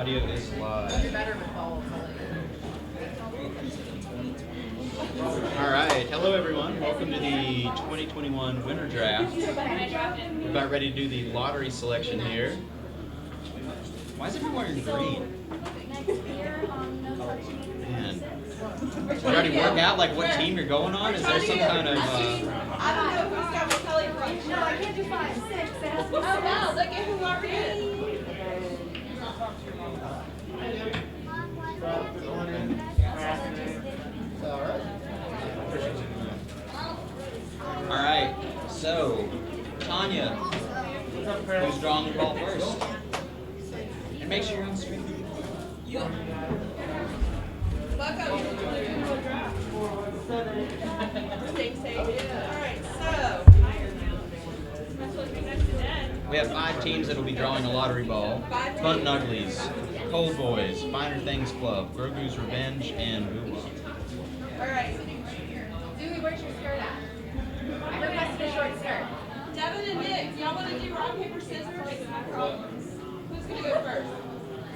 Audio is live. All right. Hello, everyone. Welcome to the 2021 Winter Draft. We're about ready to do the lottery selection here. Why is everyone wearing green? Man. Did you already work out like what team you're going on? Is there some kind of... I don't know who's got what color brush. No, I can't do 5, 6. Oh no, look at who already is. All right. So, Tanya, who's drawing the ball first? And make sure you're on screen. Yeah. Bucko, you're doing a good draft. Stay safe. Alright, so. We have 5 teams that will be drawing a lottery ball. Fun and Uglies, Cold Boys, Finer Things Club, Grogu's Revenge, and Woo. Alright. Dewey, where's your skirt at? I requested a short skirt. Devin and Nick, y'all want to do rock, paper, scissors? Who's going to go first?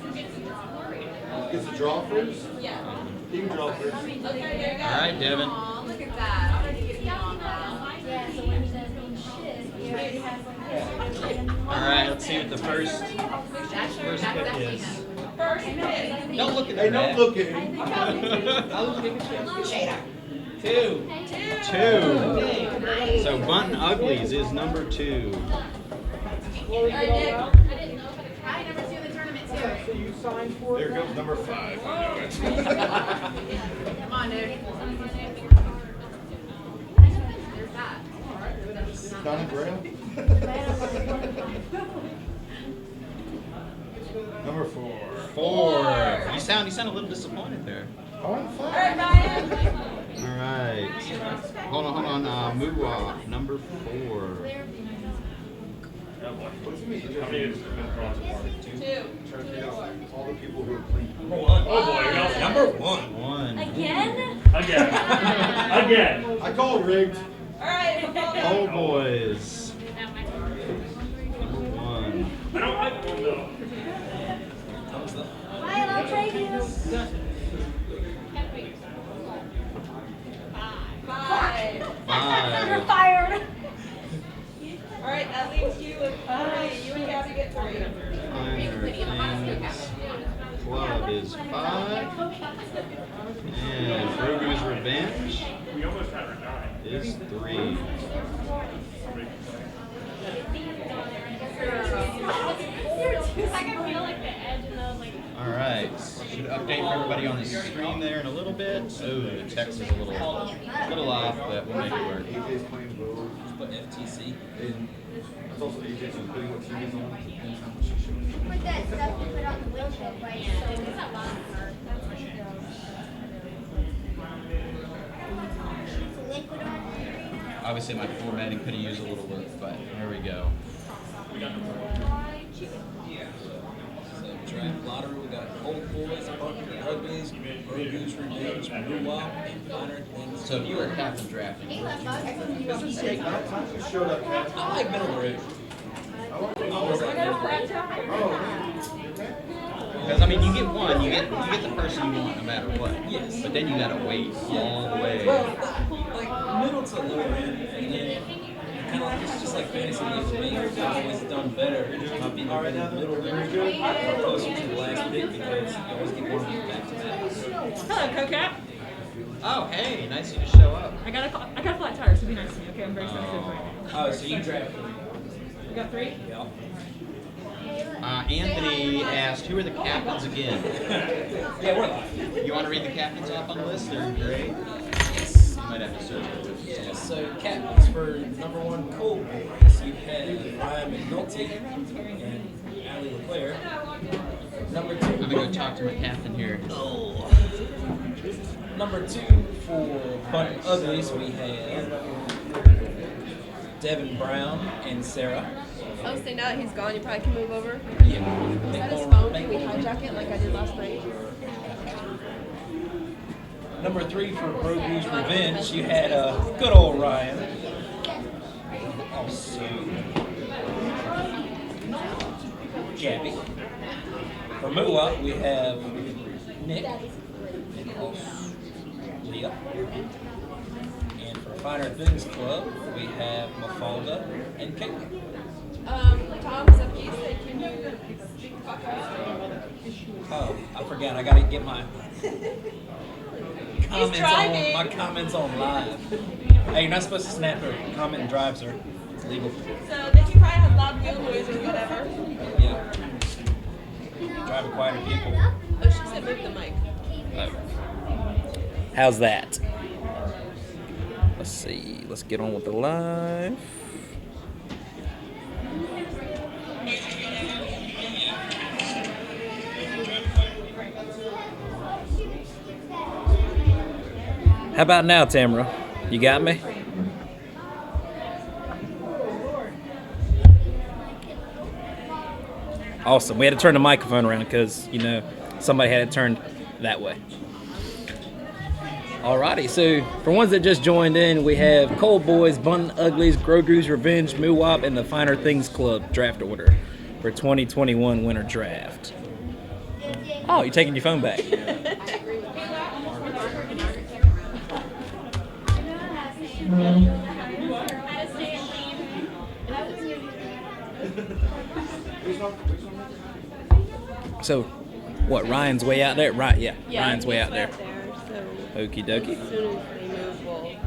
Who gets to draw? Gets a draw first? Yeah. You can draw first. Okay, there you go. All right, Devin. Aw, look at that. I'm ready to get on now. Yeah, so when he does mean shit, he already has like All right, let's see what the first pick is. First pick. Don't look at Hey, that. don't look at him. I'll take a chance. 2. 2. So Fun and Uglies is number 2. Alright, Nick. Hi, number 2 in the tournament too. So you signed for it? There goes number 5. I know it. Come on, dude. There's that. Donna Grail? Number 4. 4. You sound a little disappointed there. Oh, Alright, 5. Ryan. All right. Hold on. Mooah, number 4. All the people who are playing. Oh boy, number 1. 1. Again? Again. I call rigged. Alright, Cold Boys. Number 1. I don't like one though. Ryan, I'll trade you. 5. You're 5. fired. Alright, that leaves you with 3. You and Gabby get 3. Finer Things Club is 5. And Grogu's Revenge We almost had her die. is 3. All right. Should update for everybody on the screen there in a little bit. Oh, the text is a little off, but we'll make it work. AJ's playing Vogue. But FTC. And it's also AJ's putting what team is on. Depends how much she shows. Put that stuff you put on the wheelchair, right? So it's not long. Liquid on it. Obviously, my formatting could have used a little work, but here we go. So draft lottery, we got Cold Boys, Fun and Uglies, Grogu's Revenge, Mooah, and Finer Things. So if you were captain drafting, You showed up. I like middle grade. because I mean, you get one, you get the person you want no matter what. Yes. But then you gotta wait all the way. Well, like middle to lower end, and then kind of it's just like fantasy league for me. I've always done better. I've either been in the middle range or closer to the last pick because you always get one of these back to back. Hello, CoCap. Oh, hey, nice of you to show up. I got a flat tire, so be nice to me, okay? I'm very sensitive right now. Oh, so you draft? You got 3? Yeah. Anthony asked, who are the captains again? Yeah, we're live. You want to read the captains off on the list? They're great. You might have to search for it. Yeah, so captains for number 1 Cold Boys, you had Ryan McNulty and Allie LeClaire. Number 2, I'm going to go talk to my captain here. Number 2 for Fun and Uglies, we had Devin Brown and Sarah. Oh, so now that he's gone, you probably can move over. Yeah. Is that his phone? Can we hijack it like I did last night? Number 3 for Grogu's Revenge, you had good old Ryan. Also, Gabby. For Mua, we have Nick and also Leah. And for Finer Things Club, we have Mafalda and Caitlin. Tom Zupke said, can you speak fuck up? Oh, I forgot. I gotta get my driving. my comments on live. Hey, you're not supposed to snap or comment and drive, sir. It's legal. So they can probably have loud wheel noise or whatever. Yeah. Drive a quieter vehicle. Oh, she said move the mic. How's that? Let's see. Let's get on with the live. How about now, Tamara? You got me? Awesome. We had to turn the microphone around because, somebody had it turned that way. Alrighty, so for ones that just joined in, we have Cold Boys, Bun Uglies, Grogu's Revenge, Moowop, and the Finer Things Club draft order for 2021 Winter Draft. Oh, you're taking your phone back. So, what, Ryan's way out there? Right, yeah, Ryan's way out there. So Okie dokie. as soon as they move, we'll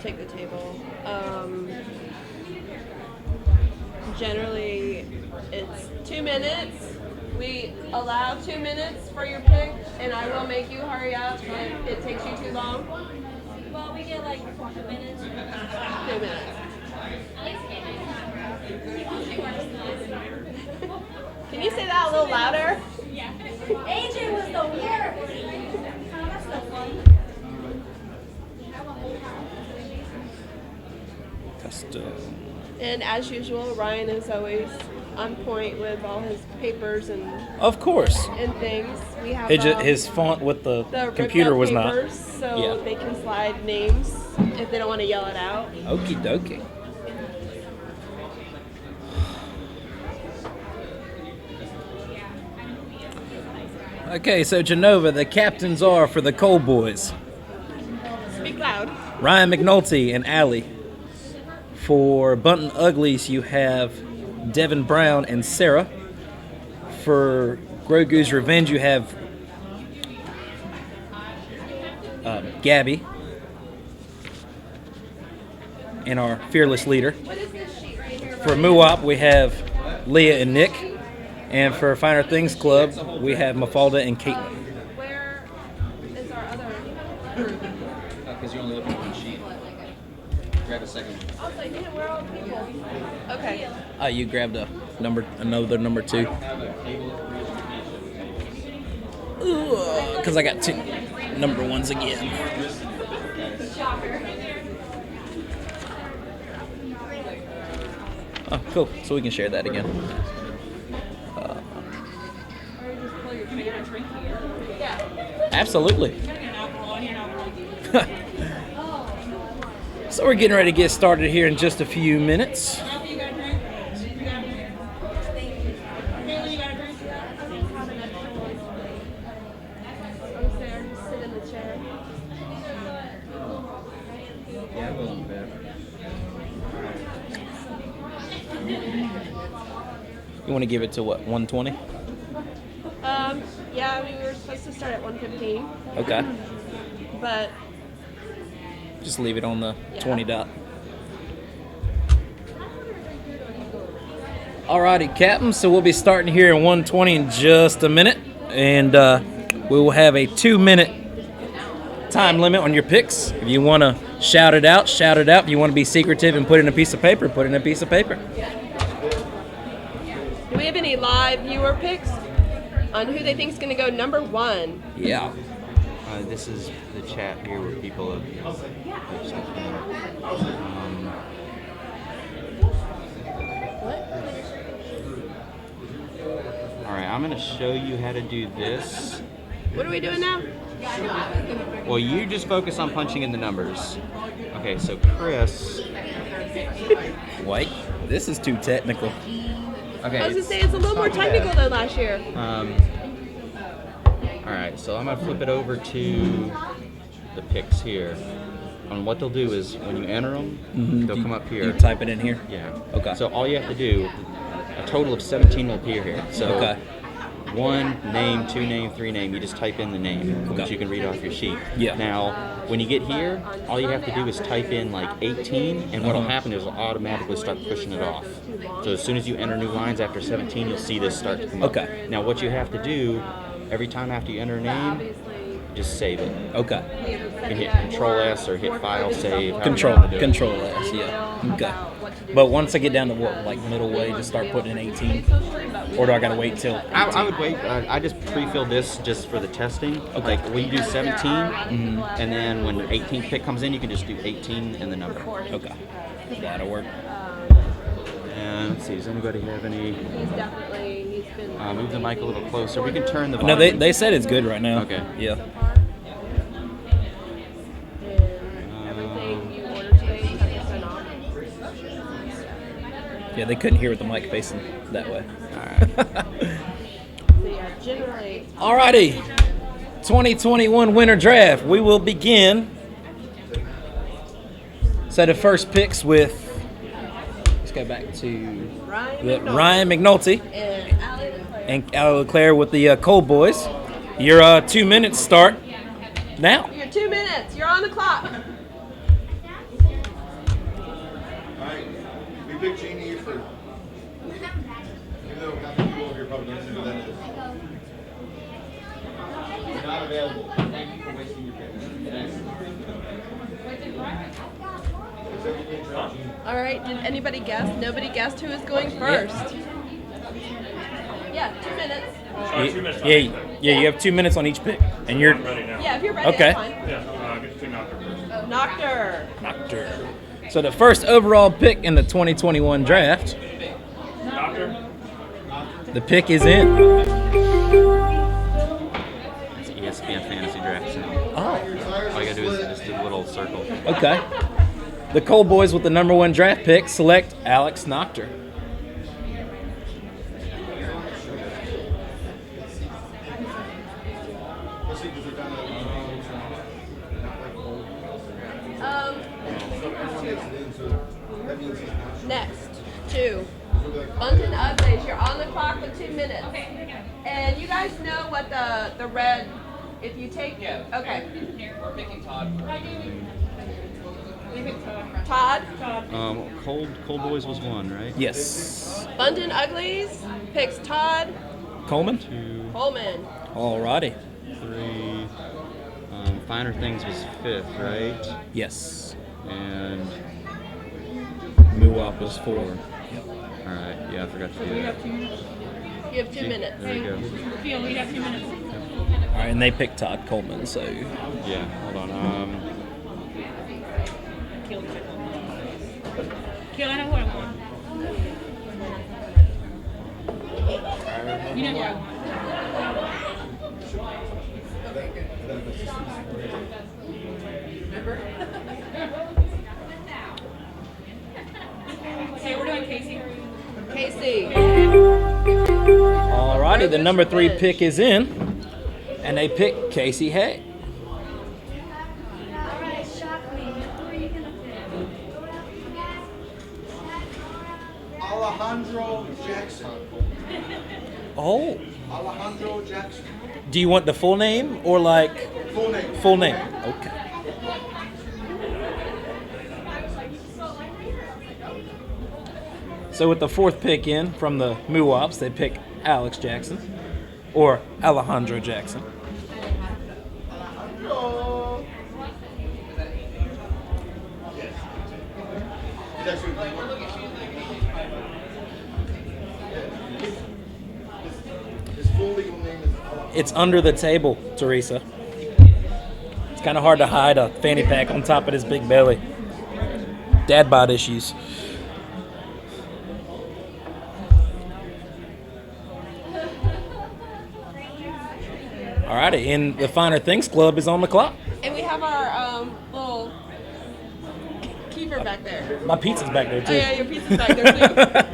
take the table. Generally, it's 2 minutes. We allow 2 minutes for your pick, and I will make you hurry up if it takes you too long. Well, we get like 2 minutes. 2 minutes. Can you say that a little louder? AJ was the worst. Oh, that's the one. Custom. And as usual, Ryan is always on point with all his papers and Of course. things. We have His font with the ripped computer up was papers, not. so Yeah. they can slide names if they don't want to yell it out. Okie dokie. Okay, so Genova, the captains are for the Cold Boys. Speak loud. Ryan McNulty and Allie. For Bunton Uglies, you have Devin Brown and Sarah. For Grogu's Revenge, you have Gabby and our fearless leader. What is this sheet right here? For Moowop, we have Leah and Nick. And for Finer Things Club, we have Mafalda and Caitlin. Where is our other group? Because you only look at one sheet. Grab a second. I was like, man, where are all the people? Okay. You grabbed another number 2. Because I got 2 number 1s again. Oh, cool. So we can share that again. Absolutely. So we're getting ready to get started here in just a few minutes. You want to give it to what, 120? Yeah, we were supposed to start at 1:15, Okay. but Just leave it on the 20 dot. Alrighty, Captain. So we'll be starting here in 120 in just a minute. And we will have a 2-minute time limit on your picks. If you want to shout it out, shout it out. If you want to be secretive and put it in a piece of paper, put it in a piece of paper. do we have any live viewer picks on who they think is going to go number 1? Yeah. This is the chat here where people have Alright, I'm going to show you how to do this. What are we doing now? Well, you just focus on punching in the numbers. Okay, so Chris. Wait, this is too technical. Okay. I was going to say it's a little more technical than last year. All right, so I'm gonna flip it over to the picks here. And what they'll do is when you enter them, they'll come up here. You type it in here? Yeah. Okay. So all you have to do, a total of 17 will appear here. So Okay. 1 name, 2 name, 3 name. You just type in the name, which Okay. you can read off your sheet. Yeah. Now, when you get here, all you have to do is type in like 18, and what'll happen is it'll automatically start pushing it off. So as soon as you enter new lines after 17, you'll see this start to come up. Okay. Now, what you have to do every time after you enter a name, just save it. Okay. You can hit Control S or hit File, Save. however you Control wanna do it. Control S, yeah. Okay. But once I get down to what, like middle way, just start putting in 18? Or do I gotta wait till 18? I would wait. I just pre-filled this just for the testing. Like when you do 17, and then when the 18th pick comes in, you can just do 18 and the number. Okay. That'll work. And let's see, does anybody have any? He's been. Move the mic a little closer. We can turn the No, volume. they said it's good right now. Okay. Yeah. And everything you ordered today is 10% off. Yeah, they couldn't hear with the mic facing that way. So yeah, generally. Alrighty. 2021 winter draft. We will begin. So the first picks with. Let's go back to Ryan McNulty And Allie Leclerc. and Allie Leclerc with the Cold Boys. Your 2 minutes start now. You're 2 minutes. You're on the clock. All right, we picked Jeannie for, even though half the people over here probably don't know who that is. Not available. Thank you for wasting your pick. All right. Did anybody guess? Nobody guessed who is going first. Yeah, 2 minutes. 2 minutes. Yeah. You have 2 minutes on each pick, and you're I'm ready now. Yeah, if you're ready, Okay. that's fine. Yeah, get to pick Knocker first. Noctur. Nocturne. So the first overall pick in the 2021 draft, Knocker? the pick is in. It's ESPN Fantasy Draft. So Oh, all you gotta do is just do a little circle. okay. The Cold Boys with the number 1 draft pick select Alex Nocturne. Next, 2. Bunton Uglies. You're on the clock with 2 minutes. And you guys know what the red. If you take. Yeah. Okay. We're picking Todd. Todd. Cold Boys was 1, right? Yes. Bunton Uglies picks Todd Coleman. 2, Coleman. Alrighty. 3. Finer Things was 5th, right? Yes. And Muwap was 4. all right, yeah, I forgot to do that. You have 2 minutes. There we go. Feel we have 2 minutes. All right, and they picked Todd Coleman, so Yeah, hold on. Kill, I know who I want. You know who I want. Okay, we're doing Casey. Casey. alrighty. The number 3 pick is in, and they pick Casey Hay. All right, shock me. Who are you gonna pick? Alejandro Jackson. Oh. Alejandro Jackson. Do you want the full name or like Full name. full name? Okay. So with the 4th pick in from the Muwops, they pick Alex Jackson or Alejandro Jackson. Alejandro. He's actually his full legal name is Alejandro. It's under the table, Teresa. It's kind of hard to hide a fanny pack on top of his big belly. Dad bod issues. Alrighty, and the Finer Things Club is on the clock. And we have our little keeper back there. My pizza's back there too. Oh yeah, your pizza's back there too.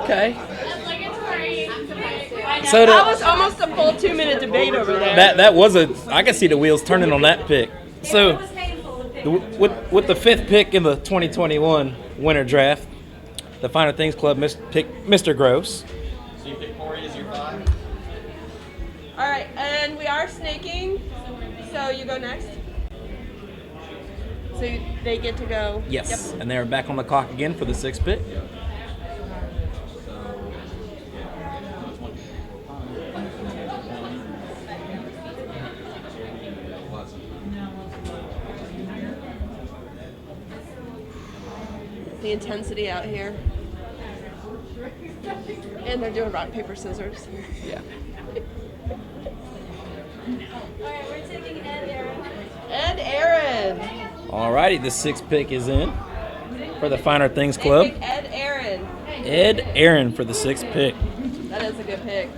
Okay. That So the, was almost a full 2-minute debate over there. that was a. I can see the wheels turning on that pick. So with the 5th pick in the 2021 winter draft, the Finer Things Club picked Mr. Gross. So you pick Corey as your 5? All right, and we are snaking, so you go next. So they get to go. Yes, Yep. and they're back on the clock again for the 6th pick. The intensity out here. And they're doing rock, paper, scissors. Yeah. Alright, we're taking Ed, Aaron. And Aaron. Alrighty, the 6th pick is in for the Finer Things They Club. pick Ed Aaron. Ed Aaron for the 6th pick. That is a good pick.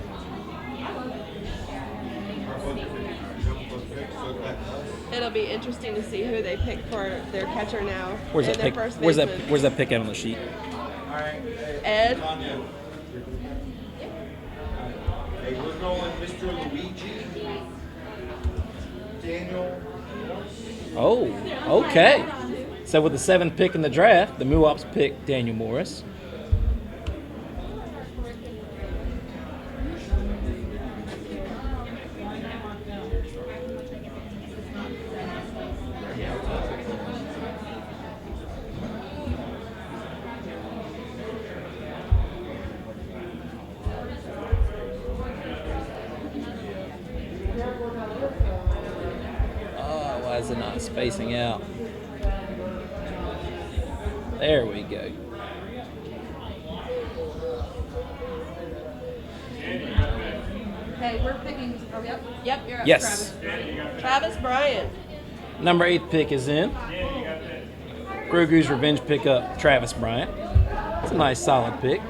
It'll be interesting to see who they pick for their catcher now. Where's and that their pick? first Where's baseman. that pick out on the sheet? Ed. Hey, we're going Mr. Luigi. Daniel. Oh, okay. So with the 7th pick in the draft, the Muops pick Daniel Morris. Oh, why is it not spacing out? There we go. Okay, we're picking. Are we up? Yep, you're up. Yes. Travis Bryant. Number 8th pick is in. Grogu's Revenge pickup Travis Bryant. It's a nice solid pick.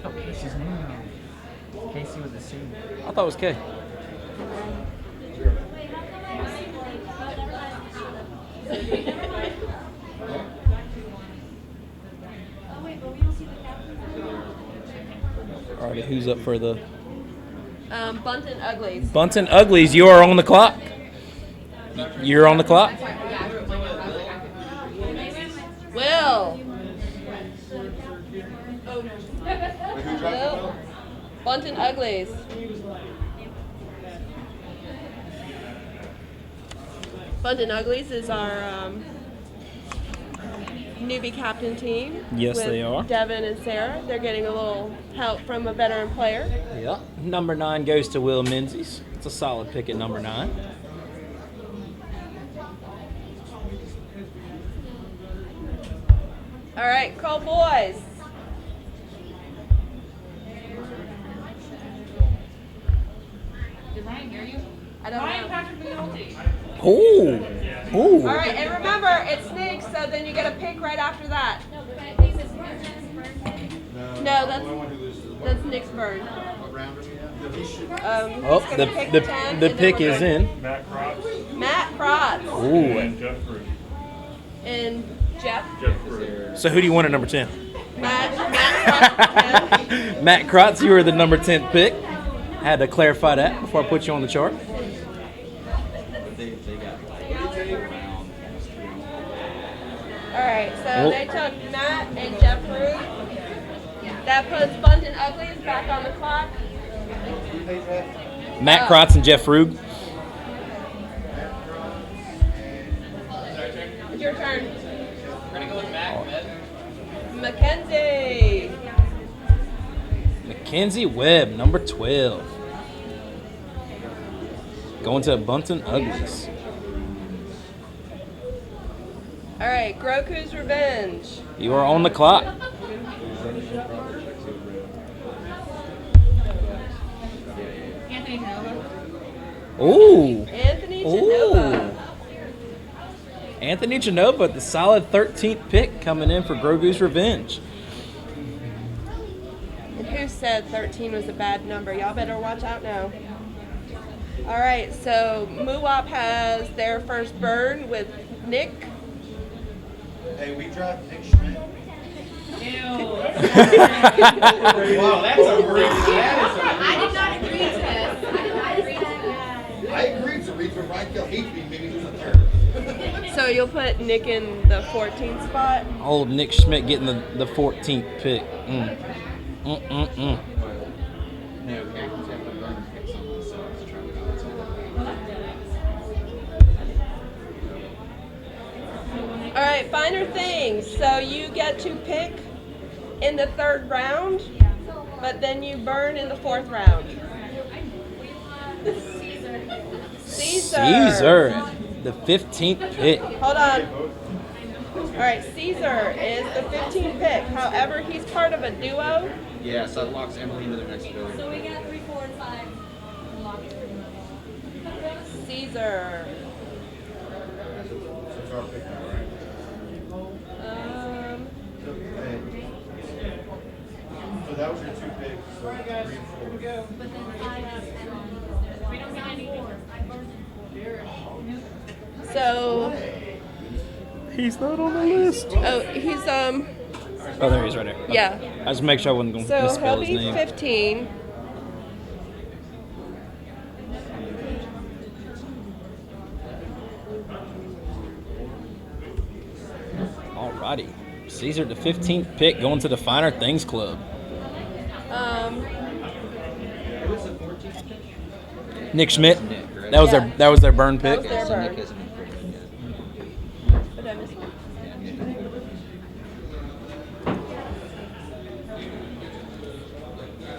Oh, Casey's name now. Casey with a C. I thought it was K. Wait, how come I don't see like, oh wait, but we don't see the captain. Alrighty, who's up for the Bunton Uglies. Bunton Uglies? You are on the clock. You're on the clock. Will. Wait, who dropped Will. Bunton Uglies. Bunton Uglies is our newbie captain team. Yes, with they are. Devin and Sarah. They're getting a little help from a veteran player. Yeah. Number 9 goes to Will Menzies. It's a solid pick at number 9. All right, Cole boys. Did Ryan hear you? I don't Ryan know. Patrick McNulty. Ooh. Ooh. All right, and remember, it's snakes, so then you get a pick right after that. No, but I think it's Burns. No, that's- the only one who loses. That's Nick's burn. What round are we at? He should. Oh, He's gonna pick the 10, and the then pick we're is gonna- in. Matt Cross Matt Krotz Ooh. and Jeff Fruit. and Jeff. Jeff Fruit. So who do you want at number 10? Matt Krotz. Matt Krotz, you were the number 10th pick. Had to clarify that before I put you on the chart. All right, so Oh. they took Matt and Jeff Root. That puts Bunton Uglies back on the clock. Matt Oh. Krotz and Jeff Rube. It's your turn. We're gonna go with Mac. Mackenzie. Mackenzie Webb, number 12. Going to Bunton Uglies. All right, Groku's Revenge. You are on the clock. Anthony Canova. Ooh. Anthony Ooh. Genova. Anthony Genova, the solid 13th pick coming in for Grogu's Revenge. And who said 13 was a bad number? Y'all better watch out now. All right, so Muwap has their first burn with Nick. Hey, we drive Nick Schmidt. Ew. Wow, that's a reach. I did not agree to this. I did not agree to I agreed to reach, but Ryan Kill hates me, maybe he's a third. this. So you'll put Nick in the 14th spot? Old Nick Schmidt getting the 14th pick. No, captains have to learn to pick something themselves to try to balance it. All right, finer things. So you get to pick in the 3rd round, but then you burn in the 4th round. Caesar, the 15th pick. Hold on. All right, Caesar is the 15th pick. However, he's part of a duo. Yeah, so it locks Emily into their next ability. So we got 3, 4, and 5. Caesar. It's our pick now, right? So that was your 2 picks. So 3 and 4. But then 5 is We don't get any. So, He's not on the list. oh, he's Oh, there he is right there. yeah. I just make sure I wasn't going to So misspell he'll his be name. 15. Alrighty. Caesar, the 15th pick, going to the Finer Things Club. Nick Schmidt. That was Yeah. their burn pick. That was their burn. Nick hasn't been picked yet. What did I miss? Yeah, Nick.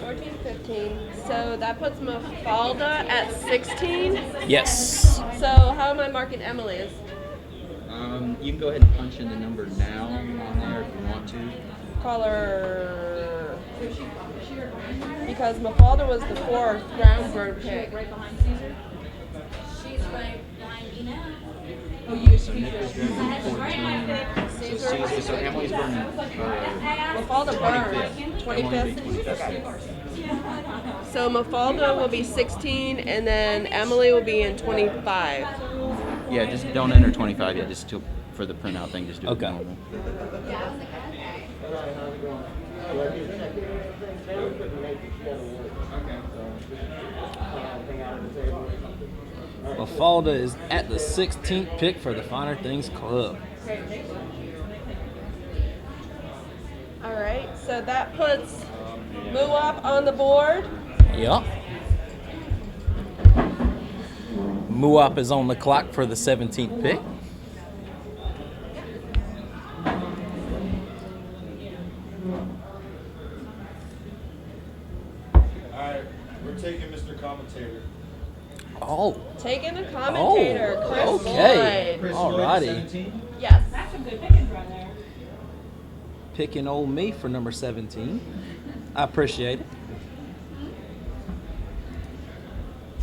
14, 15. So that puts Mafalda at 16. Yes. So how am I marking Emily's? You can go ahead and punch in the number now on there if you want to. Call her. Because Mafalda was the 4th round burn pick. Right behind Caesar. She's right behind me now. Oh, you So Nick is burning 14. So Emily's burning. Mafalda burned 25th. 25th. So Mafalda will be 16, and then Emily will be in 25. Yeah, just don't enter 25 yet. Just for the printout thing, just do it Okay. normal. Mafalda is at the 16th pick for the Finer Things Club. All right, so that puts Muop on the board. Yup. Muop is on the clock for the 17th pick. Alright, we're taking Mr. Commentator. Oh, Taking the commentator, Chris okay. Lloyd. Alrighty. Yes. That's some good pickings right there. Picking old me for number 17. I appreciate it.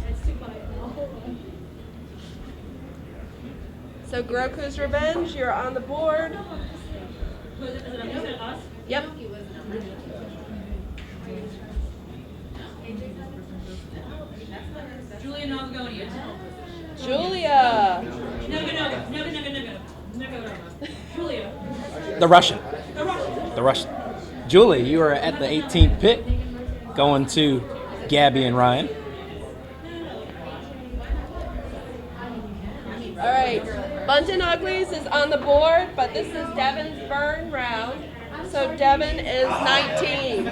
It's too quiet now. So Groku's Revenge, you're on the board. Is it us? Yep. Julia Navagonia. Julia. Julia. The Russian. The Russian. The Russian. Julie, you are at the 18th pick, going to Gabby and Ryan. All right. Bunton Uglies is on the board, but this is Devin's burn round. So Devin is 19.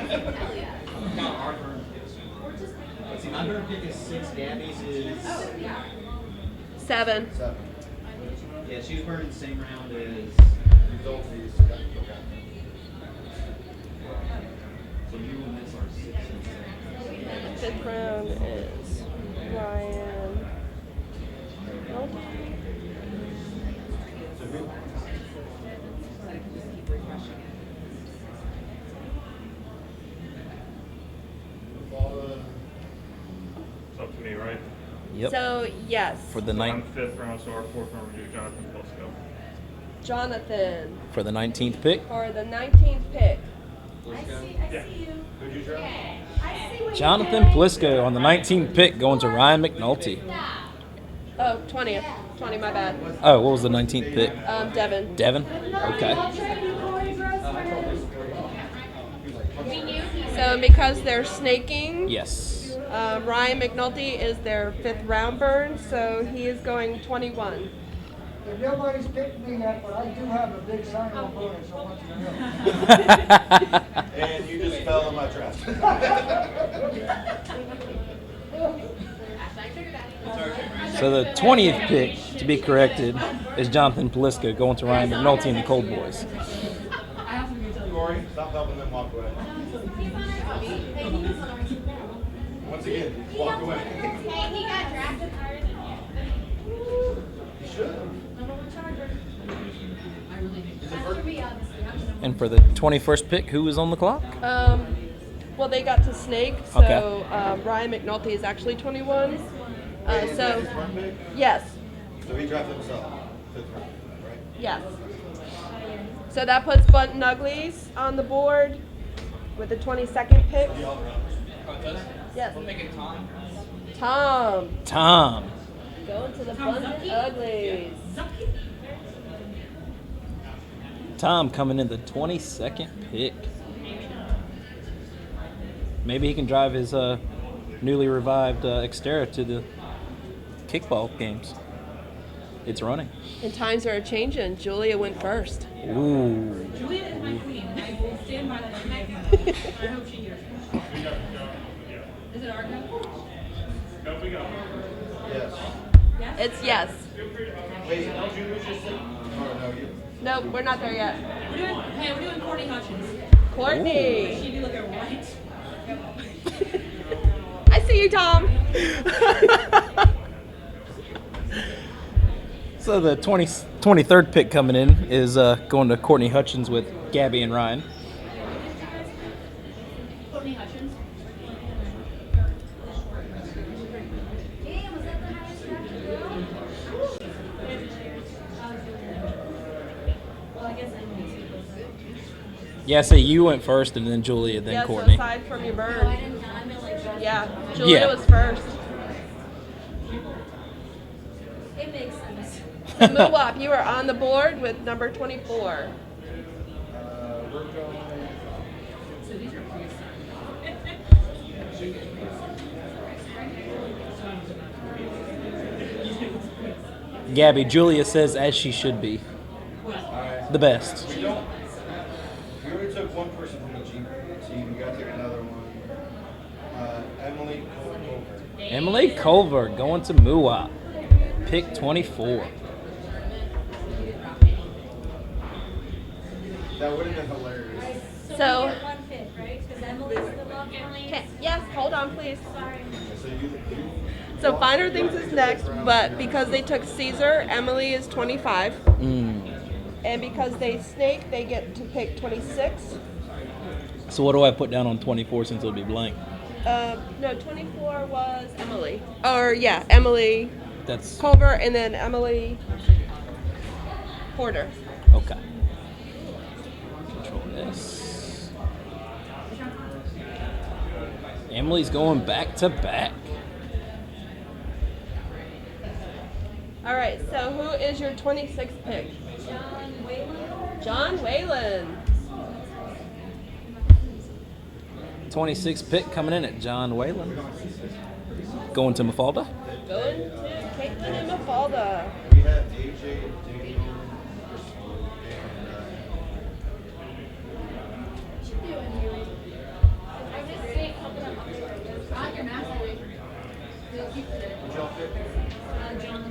See, my burn pick is 6. Gabby's is 7. 7. yeah. She was burning the same round as. Results is. So you and this are 6 and 7. 5th round is Ryan. Nope. It's up to me, right? Yep. So yes, For the I'm ninth, 5th round, so our 4th round review, Jonathan Bosco. Jonathan for the 19th pick, for the 19th pick. I see you. Who'd you draft? I see what Jonathan Plisco on the 19th pick, going to Ryan McNulty. Oh, 20th. 20, my bad. Oh, what was the 19th pick? Devin. Devin? Okay. So because they're snaking, Yes. Ryan McNulty is their 5th round burn, so he is going 21. If nobody's picked me yet, but I do have a big sign-on bonus, I want you to know. And you just fell in my trap. So the 20th pick, to be corrected, is Jonathan Paliska going to Ryan McNulty and the Cold Boys. Corey, stop helping them walk away. Once again, walk away. Hey, he got drafted higher than you. You should. That should be obviously. And for the 21st pick, who is on the clock? Well, they got to snake, so Okay. Ryan McNulty is actually 21. Is that his front pick? Yes, So he drafted himself. 5th round, right? yes. So that puts Bunton Uglies on the board with the 22nd pick. Yes. Tom. Tom. Going to the Bunton Uglies. Tom coming in the 22nd pick. Maybe he can drive his newly revived Xterra to the kickball games. It's running. And times are a-changing. Julia went first. Ooh. Julia is my queen. I will stand by that every day. I hope she hears. Is it our go? No, we got Yes. Yes? It's yes. Wait, don't you lose your seat? Oh, no, you. Nope, we're not there yet. We're doing Courtney Hutchins. Courtney. She be looking right. I see you, Tom. So the 23rd pick coming in is going to Courtney Hutchins with Gabby and Ryan. Courtney Hutchins. Damn, was that the highest drafted? Well, I guess Emily's Yeah, so you went first and then Julia, then Yes, Courtney. aside from your No, I burn. didn't know. I meant like drafted. Yeah, Julia Yeah. was first. It makes sense. Muwap, you are on the board with number 24. We're going. Gabby, Julia says as she should be. Alright. The best. We don't. We already took one person from the G team. We gotta take another one. Emily Colver. Emily Culver going to Muwap. Pick 24. That would have been hilarious. So- we get 1/5, right? Because Emily's the love lane. Okay, yes, hold on, please. Sorry. So you. So Finer Things is next, but because they took Caesar, Emily is 25. And because they snake, they get to pick 26. So what do I put down on 24 since it'll be blank? No, 24 was Emily. Or, yeah, Emily That's Culver and then Emily Porter. okay. Control this. Emily's going back to back. All right, so who is your 26th pick? John Whalen. John Whalen. 26th pick coming in at John Whalen. Going to Mafalda. Going to Caitlin and Mafalda. We have AJ, Daniel, Should do it here. I just say on your master. You'll keep it. and y'all pick. John.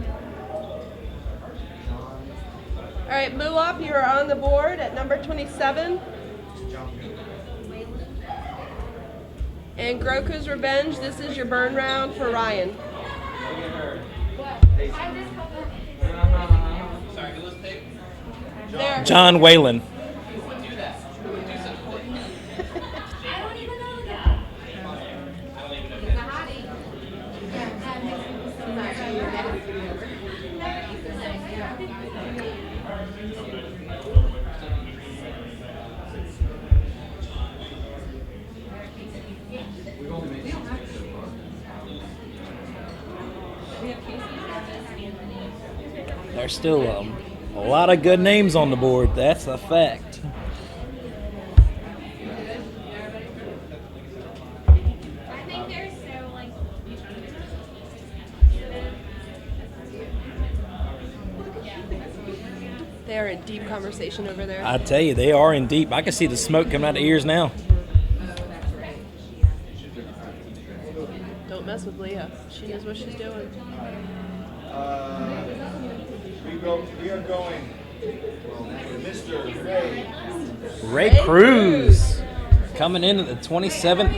All right, Muwap, you are on the board at number 27. And Groku's Revenge, this is your burn round for Ryan. There. John Whalen. I don't even know the guy. He's a hottie. Yeah, that makes me We have Casey. There's still a lot of good names on the board. That's a fact. I think they're so like. They are in deep conversation over there. I tell you, they are in deep. I can see the smoke coming out of ears now. Don't mess with Leah. She knows what she's doing. We are going, Mr. Ray. Ray Cruz coming in at the 27th.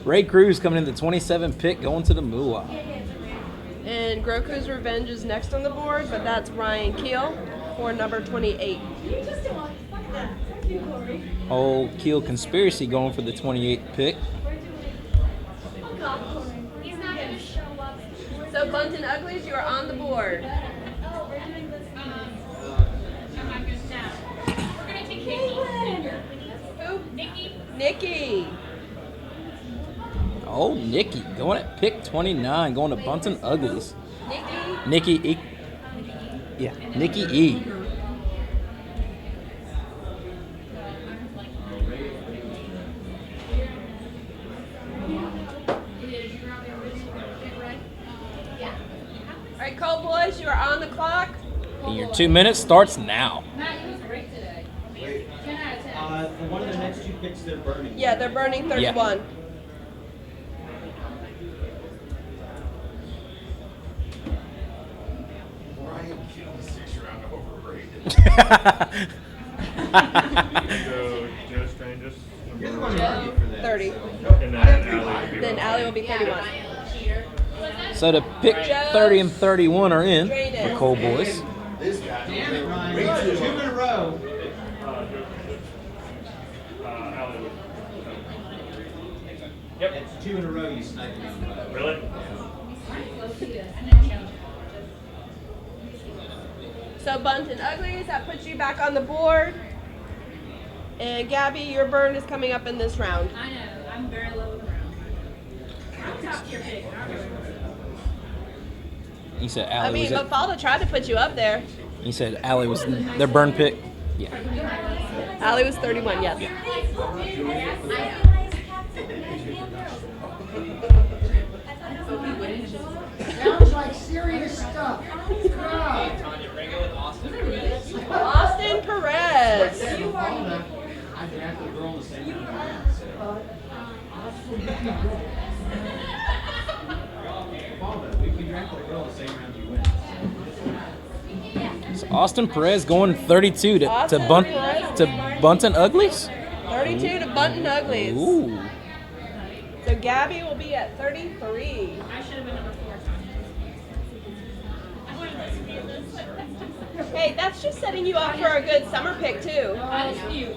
Ray Cruz coming in the 27th pick, going to the Moolah. And Groku's Revenge is next on the board, but that's Ryan Keel for number 28. Old Keel Conspiracy going for the 28th pick. He's not gonna show up. So Bunton Uglies, you are on the board. Oh, we're doing this. We're gonna take Who? Nikki. Nikki. Oh, Nikki going at pick 29, going to Bunton Uglies. Nikki. Nikki E. Yeah, Nikki E. All right, Cole boys, you are on the clock. And your 2 minutes starts now. Matt, you was great today. Wait, 10 out of 10. For one of the next two picks, they're burning. Yeah, they're burning 31. Ryan Kill's 6th-round overrated. So, Joe Strangis. You're the one who argued for that. 30. And then Allie. Then Allie will be 31. So the pick 30 and 31 are in Traded. for Cole boys. This guy. Damn it, Ryan. We got 2 in a row. Joe Strangis. Allie was. Yep. That's 2 in a row you sniped me. Really? So Bunton Uglies, that puts you back on the board. And Gabby, your burn is coming up in this round. I know. I'm very low in the round. I'm top tier pick. He said I Allie mean, was but Falda tried to put you up there. he said Allie was their burn pick. Yeah. Allie was 31, yes. Sounds like serious stuff. God. Austin Perez. I drafted a girl in the same round. We can draft a girl in the same round you win. So Austin Perez going 32 to Austin Perez. Bunton Uglies. 32 to Bunton Uglies. Ooh. So Gabby will be at 33. I should have been number 4. Hey, that's just setting you up for a good summer pick, too. I dispute.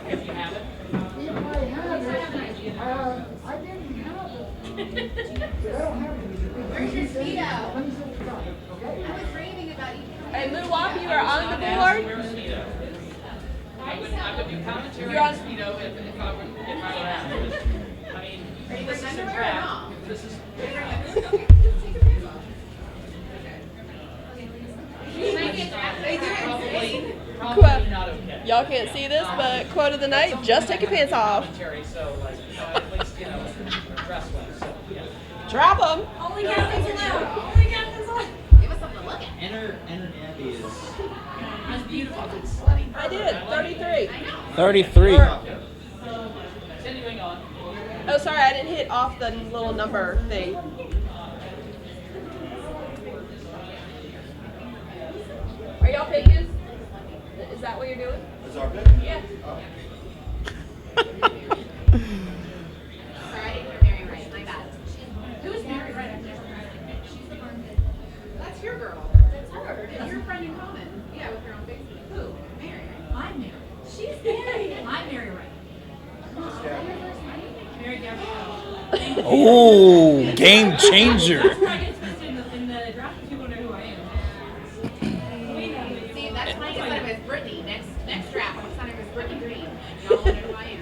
If you have it. If I had it, I didn't have it. I don't have it. Where's your speedo? Okay? I was raving about you. Hey, Luwap, you are on the board. I would do commentary You're on- on Speedo if I asked. I mean, this is a draft. This is. Probably not okay. Y'all can't see this, but quote of the night, just take your pants off. Commentary, so like, at least, dress well, so, yeah. Drop them. Only captains allowed. Only captains allowed. Give us something to look at. Enter Gabby is. That's beautiful. I did, 33. 33. Continuing on. Oh, sorry, I didn't hit off the little number thing. Are y'all picking? Is that what you're doing? Is our pick? Yeah. Oh. Sorry, I didn't hear Mary right. My bad. Who is Mary right up there? She's the one that. That's your girl. That's her. And your friend in common. Yeah, with her on Facebook. Who? Mary. I'm Mary. She's Mary. I'm Mary Wright. Mary Gabrielle. Oh, game changer. That's where I get twisted in the draft. People know who I am. See, that's why I said it was Brittany. Next draft, I'm saying it was Brittany Green. Y'all know who I am.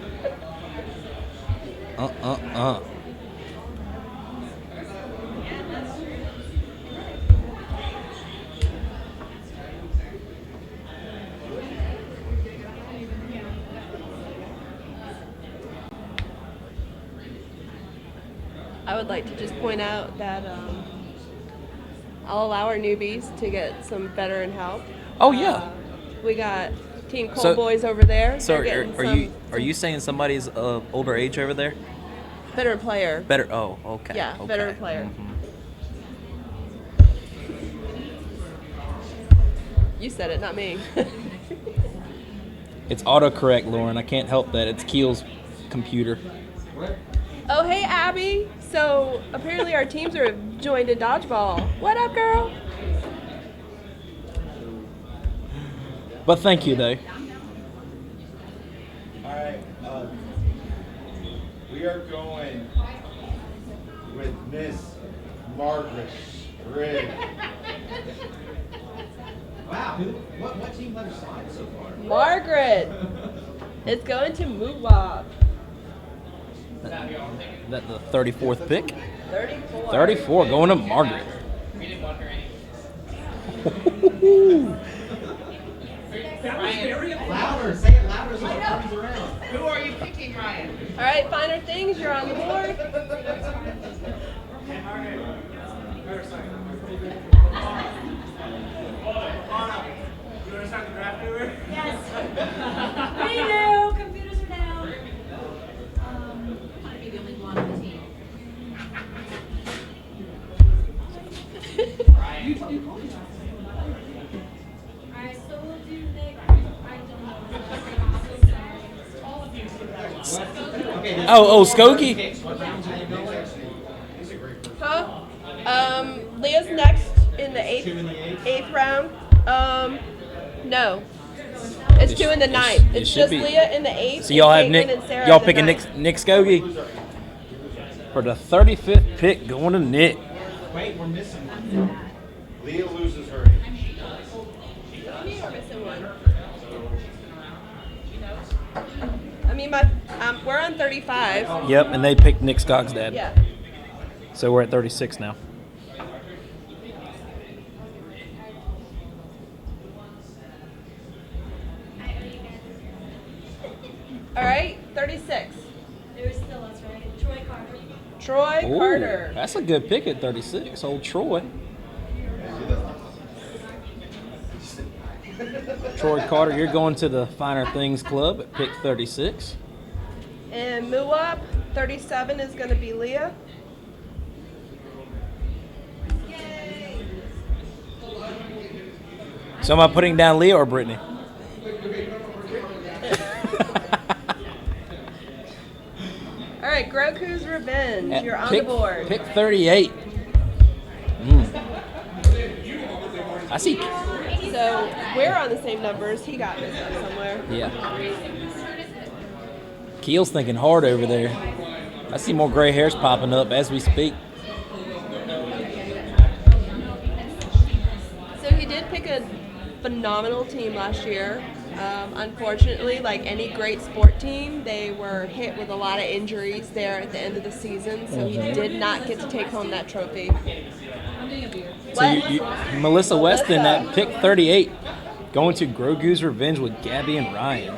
I would like to just point out that I'll allow our newbies to get some veteran help. Oh yeah. We got Team Cold So- Boys over there. So They're getting are you saying somebody's older age over there? veteran player? Better. Oh, okay. Yeah, okay. veteran player. You said it, not me. It's autocorrect, Lauren. I can't help that. It's Keel's computer. Oh, hey, Abby. So apparently our teams are joined in dodgeball. What up, girl? But thank you, though. All right. We are going with Miss Margaret Rigg. Wow. What team let her slide so far? Margaret. It's going to Moowop. That the 34th pick? 34. 34 going to Margaret. We didn't want her any. Louder. Say it louder so it comes around. Who are you picking, Ryan? All right, finer things. You're on the board. We do. Computers are down. Might be the only one on the team. Alright, so we'll do Nick. I don't know. I'm so sorry. All of you. Okay. Oh, Skokie? What rounds are you going? Huh? Leah's next in the eighth round. No. It's two in the ninth. It It's should just be. Leah in the eighth. So y'all have and Nick. Caitlin and Sarah Y'all in the picking ninth. Nick Skokie for the 35th pick, going to Nick. Wait, we're missing one. Leah loses her. I mean, we're on 35. Yep, and they picked Nick Scott's dad. Yeah. So we're at 36 now. All right, 36. There's still us, right? Troy Carter. Troy Ooh, Carter. that's a good pick at 36. Old Troy. Troy Carter, you're going to the Finer Things Club at pick 36. And Moowop, 37 is going to be Leah. So am I putting down Leah or Brittany? All right, Groku's Revenge. At You're on pick, the board. Pick 38. I see. So we're on the same numbers. He got mixed up somewhere. Yeah. Keel's thinking hard over there. I see more gray hairs popping up as we speak. So he did pick a phenomenal team last year. Unfortunately, like any great sport team, they were hit with a lot of injuries there at the end of the season, so he did not get to take home that trophy. So Melissa Weston at pick 38, going to Grogu's Revenge with Gabby and Ryan.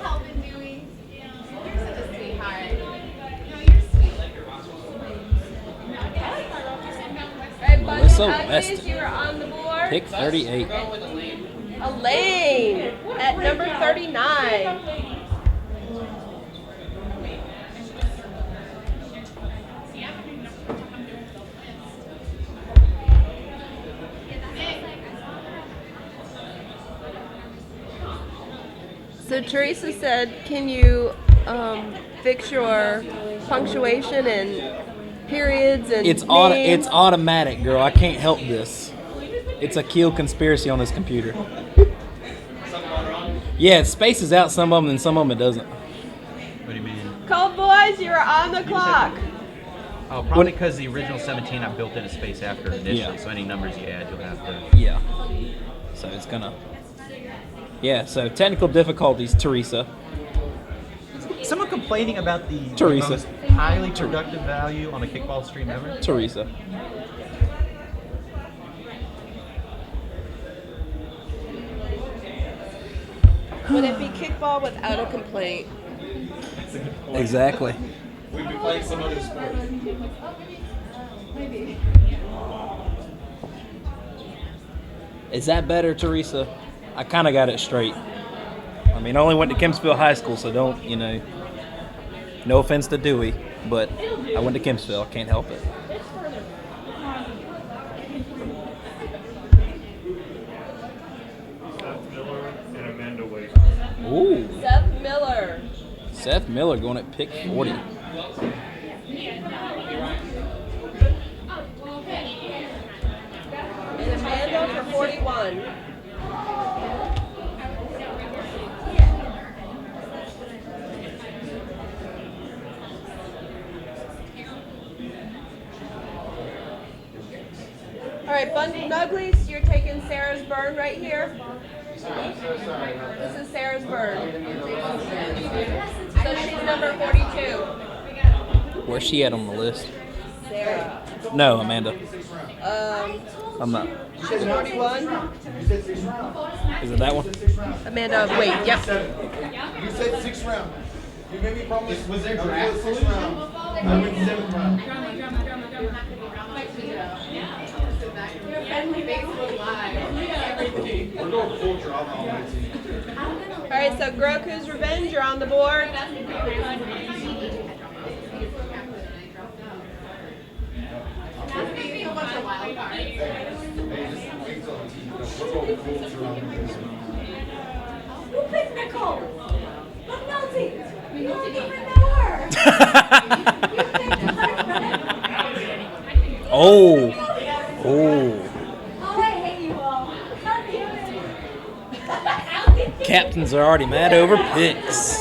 Melissa Weston, You were on the board. pick 38. Elaine at number 39. So Teresa said, can you fix your punctuation and periods and It's names? automatic, girl. I can't help this. It's a Keel conspiracy on this computer. Yeah, it spaces out some of them and some of them it doesn't. What do you mean? Cold Boys, you are on the clock. Oh, probably because the original 17 I built in a space after initially, Yeah. so any numbers you add, you'll have to. Yeah. So it's gonna. Yeah. So technical difficulties, Teresa. Someone complaining about the Teresa. most highly productive value on a kickball stream ever? Teresa. Would it be kickball without a complaint? Exactly. We've been playing some other sport. Maybe. Is that better, Teresa? I kind of got it straight. I mean, I only went to Kempsville High School, so don't, no offense to Dewey, but I went to Kempsville. I can't help it. It's further. Seth Miller and Amanda Wake. Ooh. Seth Miller. Seth Miller going at pick 40. And Amanda for 41. All right, Bundle Nuglies, you're taking Sarah's burn right here. This is Sarah's burn. So she's number 42. Where's she at on the list? Sarah. No, Amanda. I'm not. She's 41. Is it that one? Amanda, wait, yep. You said 6th round. You made me promise. Was there draft 6th round? I went 7th round. We're going culture on my team. All right, so Groku's Revenge, you're on the board. We're going culture on this. Who picked Nicole? Look, Melty. You don't even know her. You picked her. Oh. Oh. Oh, I hate you all. God damn it. Captains are already mad over picks.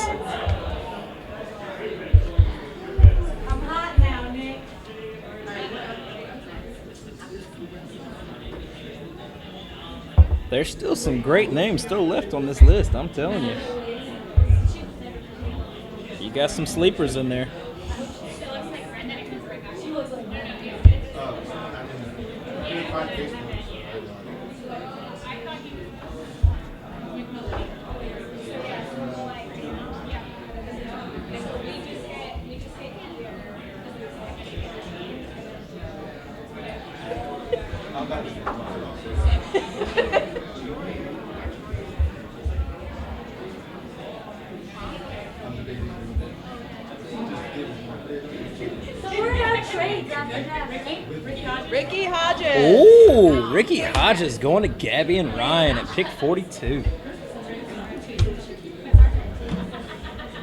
I'm hot now, Nick. There's still some great names still left on this list, I'm telling you. You got some sleepers in there. So we're gonna trade after that, Ricky Hodges. Ooh, Ricky Hodges going to Gabby and Ryan at pick 42.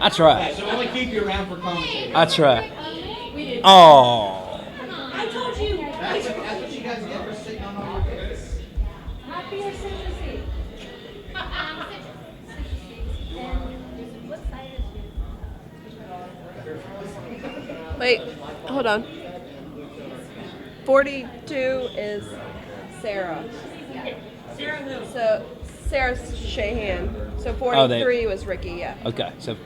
I try. So only keep you around for commentating. I try. Oh. I told you. That's what you guys get for sitting on all your picks. Happy or citrusy? What side is Wait, hold on. 42 is Sarah. So Sarah Shahan. So 43 was Ricky, yeah. Okay, so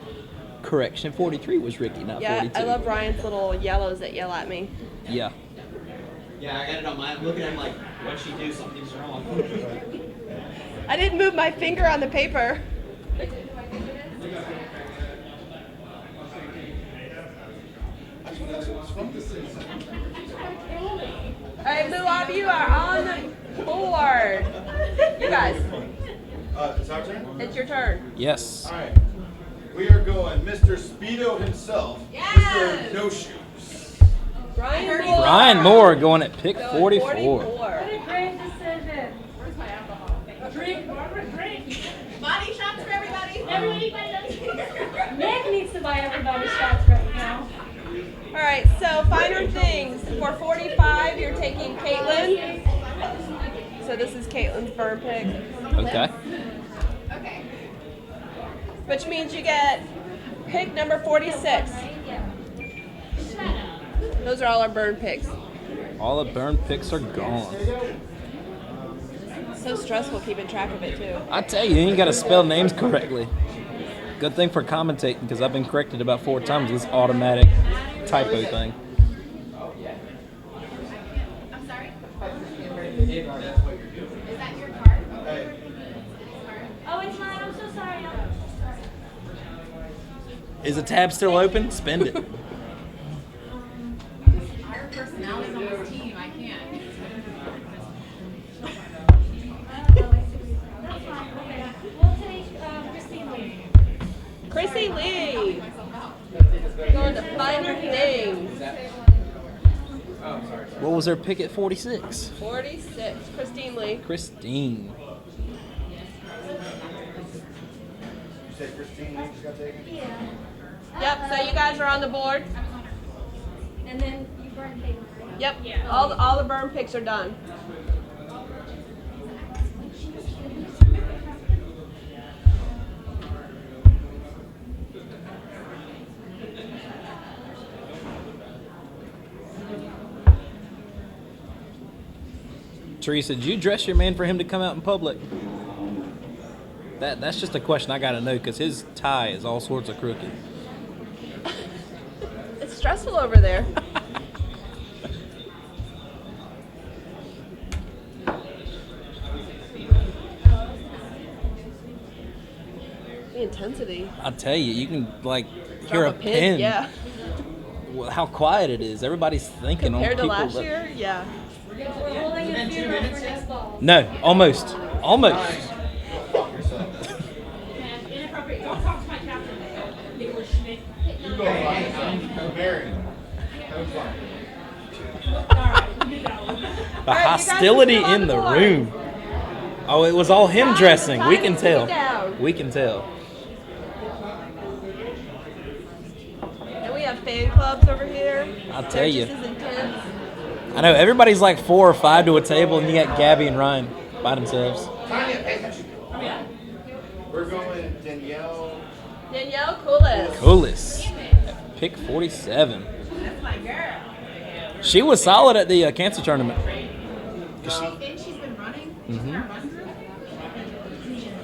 correction, 43 was Ricky, not Yeah, 42. I love Ryan's little yellows that yell at me. Yeah. Yeah, I got it on mine. I'm looking at him like, what'd she do? Something's wrong. I didn't move my finger on the paper. All right, Moab, you are on the board. You guys, It's our turn? it's your turn. Yes. All right. We are going Mr. Speedo himself. Mr. No Shoes. Ryan Moore. Ryan Moore going at pick Going 44. 44. What a great decision. Where's my alcohol? Drink, Barbara, drink. Body shots for everybody. Everybody does. Nick needs to buy everybody shots right now. All right, so finer things. For 45, you're taking Caitlin. So this is Caitlin's burn pick. Okay. Okay. Which means you get pick number 46. Those are all our burn picks. All the burn picks are gone. So stressful keeping track of it too. I tell you, you ain't got to spell names correctly. Good thing for commentating, because I've been corrected about 4 times with this automatic typo thing. I'm sorry? Is that your card? Oh, it's not. I'm so sorry. Is the tab still open? Spend it. Our personalities on this team. What was her pick at 46? 46. Christine Lee. Christine. You say Christine Lee just got taken? Yeah. Yep. So you guys are on the board. And then you burn paper, right? Yep. All the burn picks are done. Teresa, did you dress your man for him to come out in public? That's just a question I gotta know because his tie is all sorts of crooked. It's stressful over there. The intensity. I tell you, you can like hear a Drop pin. Yeah. Well, how quiet it is. Everybody's thinking Compared to on people. last year, yeah. We're holding a funeral for next ball. No, almost. Almost. Inappropriate. Don't talk to my captain. Nicholas Schmidt. You go find Mary. Have fun. The hostility in the room. Oh, it was all him dressing. We can tell. We can tell. And we have fan clubs over here. I'll tell you. Just as intense. I know everybody's like 4 or 5 to a table, and you got Gabby and Ryan by themselves. Tanya, pay attention. We're going Danielle. Danielle Coolis. Coolis. Pick 47. That's my girl. She was solid at the cancer tournament. She's been running. Mm-hmm.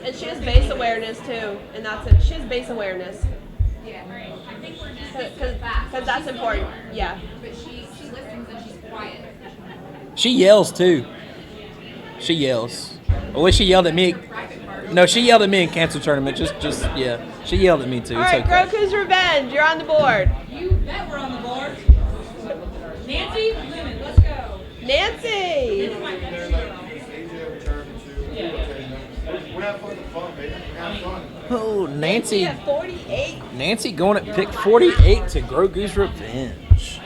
And she has base awareness too, and that's it. She has base awareness. Yeah. I think we're just Because that's important. Yeah. But she listens and she's quiet. She yells too. She yells. Oh, wait, she yelled at me. No, she yelled at me in cancer tournament. Just yeah. She yelled at me too. All It's right, okay. Groku's Revenge. You're on the board. You bet we're on the board. Nancy, Lemon, let's go. Nancy. This is my next They're year. like, AJ returned to. We're having fucking fun, baby. We're having fun. Oh, Nancy. At 48. Nancy going at pick 48 to Grogu's Revenge.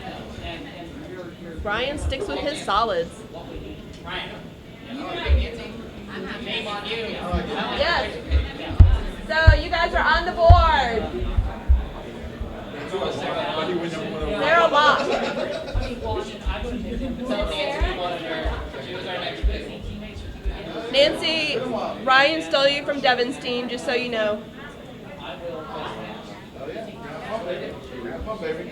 Brian sticks with his solids. Yes. So you guys are on the board. They're a lot. Nancy, Ryan stole you from Devin's team, just so you know. Have fun, baby.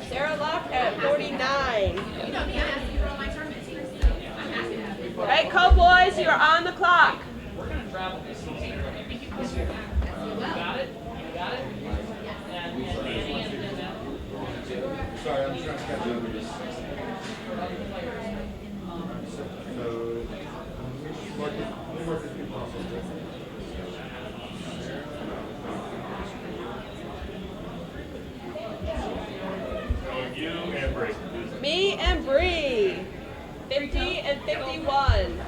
Sarah Locke at 49. You know me, I asked you for all my tournament teams. I'm happy to have you. All right, Cowboys, you are on the clock. We're going to travel this season. You got it? You got it? And Danny and Sorry, I'm trying to catch up with this. So, let me work this new process. So you and Brady. Me and Bree. 50 and 51.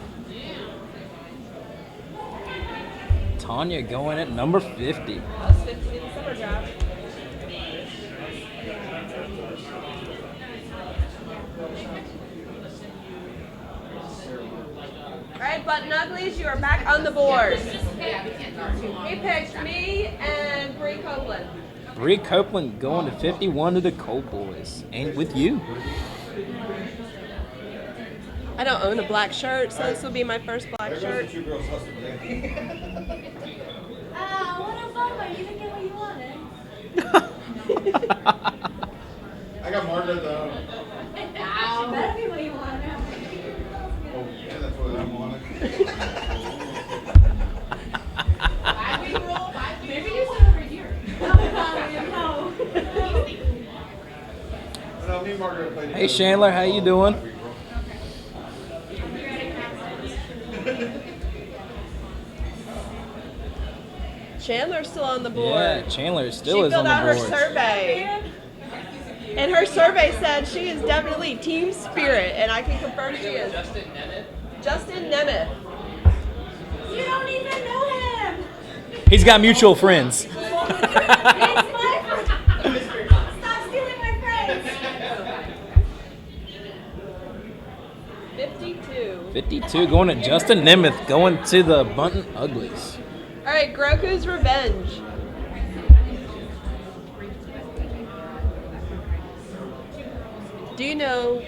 Tanya going at number 50. Plus 50 in the summer draft. All right, Button Uglies, you are back on the board. He picked me and Bree Copeland. Bree Copeland going to 51 to the Cowboys. And with you. I don't own a black shirt, so this will be my first black shirt. Two girls hustle today. What a bummer. You didn't get what you wanted. I got Margaret though. Ow. Better be what you wanted. Oh yeah, that's what I'm on. Maybe you sit over here. No. No, me and Margaret played. Hey Chandler, how you doing? Chandler's still on the board. Yeah, Chandler still She is on filled out the her board. survey. And her survey said she is definitely team spirit, and I can confirm she is. Justin Nemeth. Justin Nemeth. You don't even know him. He's got mutual friends. Thanks, Mike. Stop stealing my friends. 52 going to Justin Nemeth, going to the Bunton Uglies. All right, Groku's Revenge. Do you know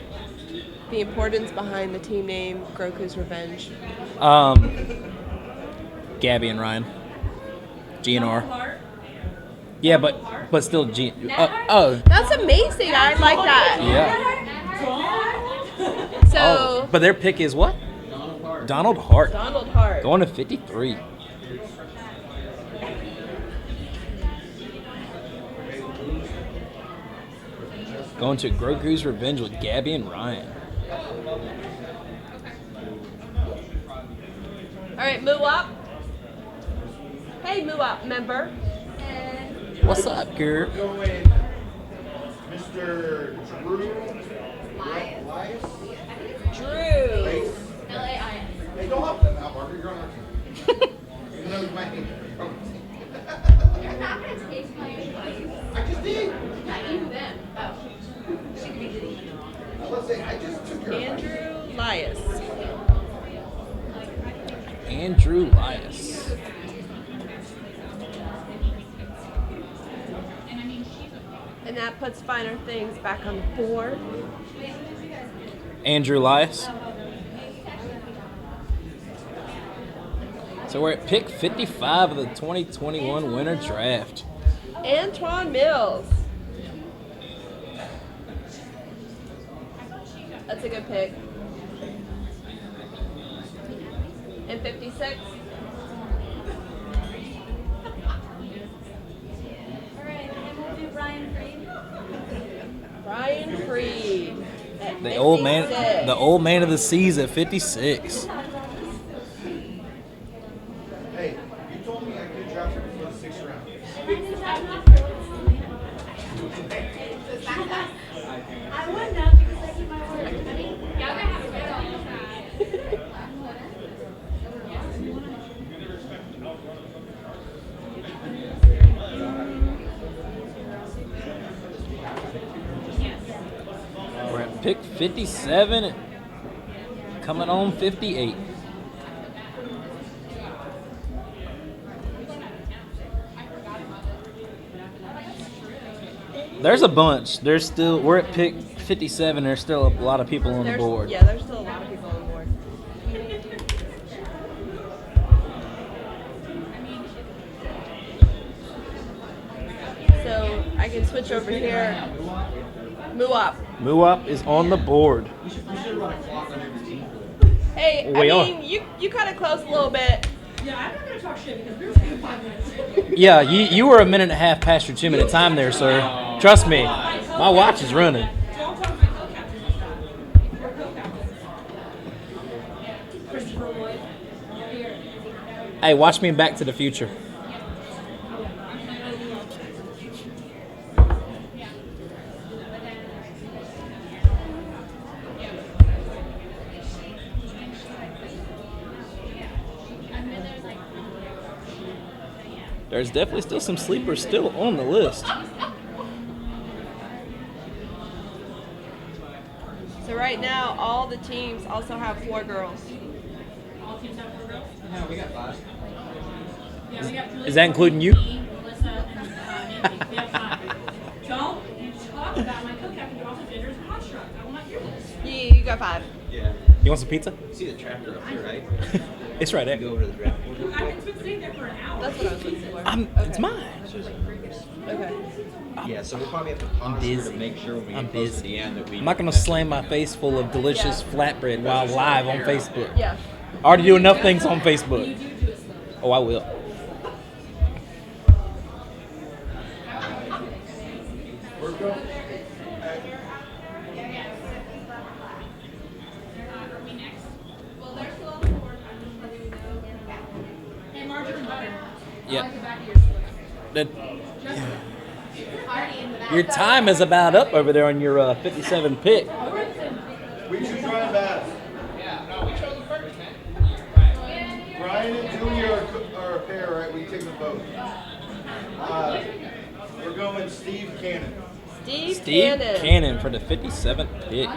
the importance behind the team name Groku's Revenge? Gabby and Ryan. GNR. Yeah, but still G. Oh. That's amazing. I like that. Yeah. So. But their pick is what? Donald Hart. Donald Hart. Going to 53. Going to Groku's Revenge with Gabby and Ryan. All right, Muwap. Hey, Muwap member. What's up, girl? Going Mr. Drew Elias. Drew. L-A-I-S. Hey, don't help them out, Parker. You're on our team. Even though you might be on our team. You're not going to take my advice. I just did. Not you, them. Oh. She could be doing it wrong. Let's say I just took your advice. Andrew Elias. Andrew Elias. And that puts Finer Things back on the board. Andrew Elias. So we're at pick 55 of the 2021 winter draft. Antoine Mills. That's a good pick. And 56. Alright, and we'll do Brian Freed. Brian Freed. At The old 56. man of the seas at 56. Hey, you told me I could draft him for the 6th round. I would not because I keep my word. I mean, y'all gotta have a good all the time. We're at pick 57, coming on 58. There's a bunch. We're at pick 57. There's still a lot of people on the board. Yeah, there's still a lot of people on the board. So I can switch over here. Muwap. Muwap is on the board. Hey, We I are. mean, you cut it close a little bit. Yeah, I'm not gonna talk shit because we were saying 5 minutes. Yeah, you were a minute and a half past your 2-minute time there, sir. Trust me, my watch is running. Don't talk to my co-captain like that. You're a co-captain. Christopher Lloyd. Here. Hey, watch me in Back to the Future. There's definitely still some sleepers still on the list. So right now, all the teams also have 4 girls. All teams have 4 girls? No, we got 5. Yeah, we got Melissa, Is that including you? me, Melissa, and Nancy. We have 5. Don't you talk about my co-captain who also genders a construct. I will not hear this. You got 5. Yeah. You want some pizza? You see the tractor up here, right? It's right there. Go over to the draft board. I've been sitting there for an hour. That's what I was looking for. It's mine. Okay. Yeah, so we'll probably have to pause here to make sure when we I'm get close to busy. the end that we. I'm not gonna slam my face full of delicious flatbread while live on Facebook. Yeah. I already do enough things on Facebook. Oh, I will. We're going. Are we next? Well, they're still on the board. I'm just letting you know. Hey, margarine butter. Yeah. I like the back of your switch. That, Already in the back. your time is about up over there on your 57 pick. We choose Ryan Bass. Yeah, no, we chose the first, man. Brian and Julie are a pair, right? We take them both. We're going Steve Cannon. Steve Steve Cannon for the 57th pick.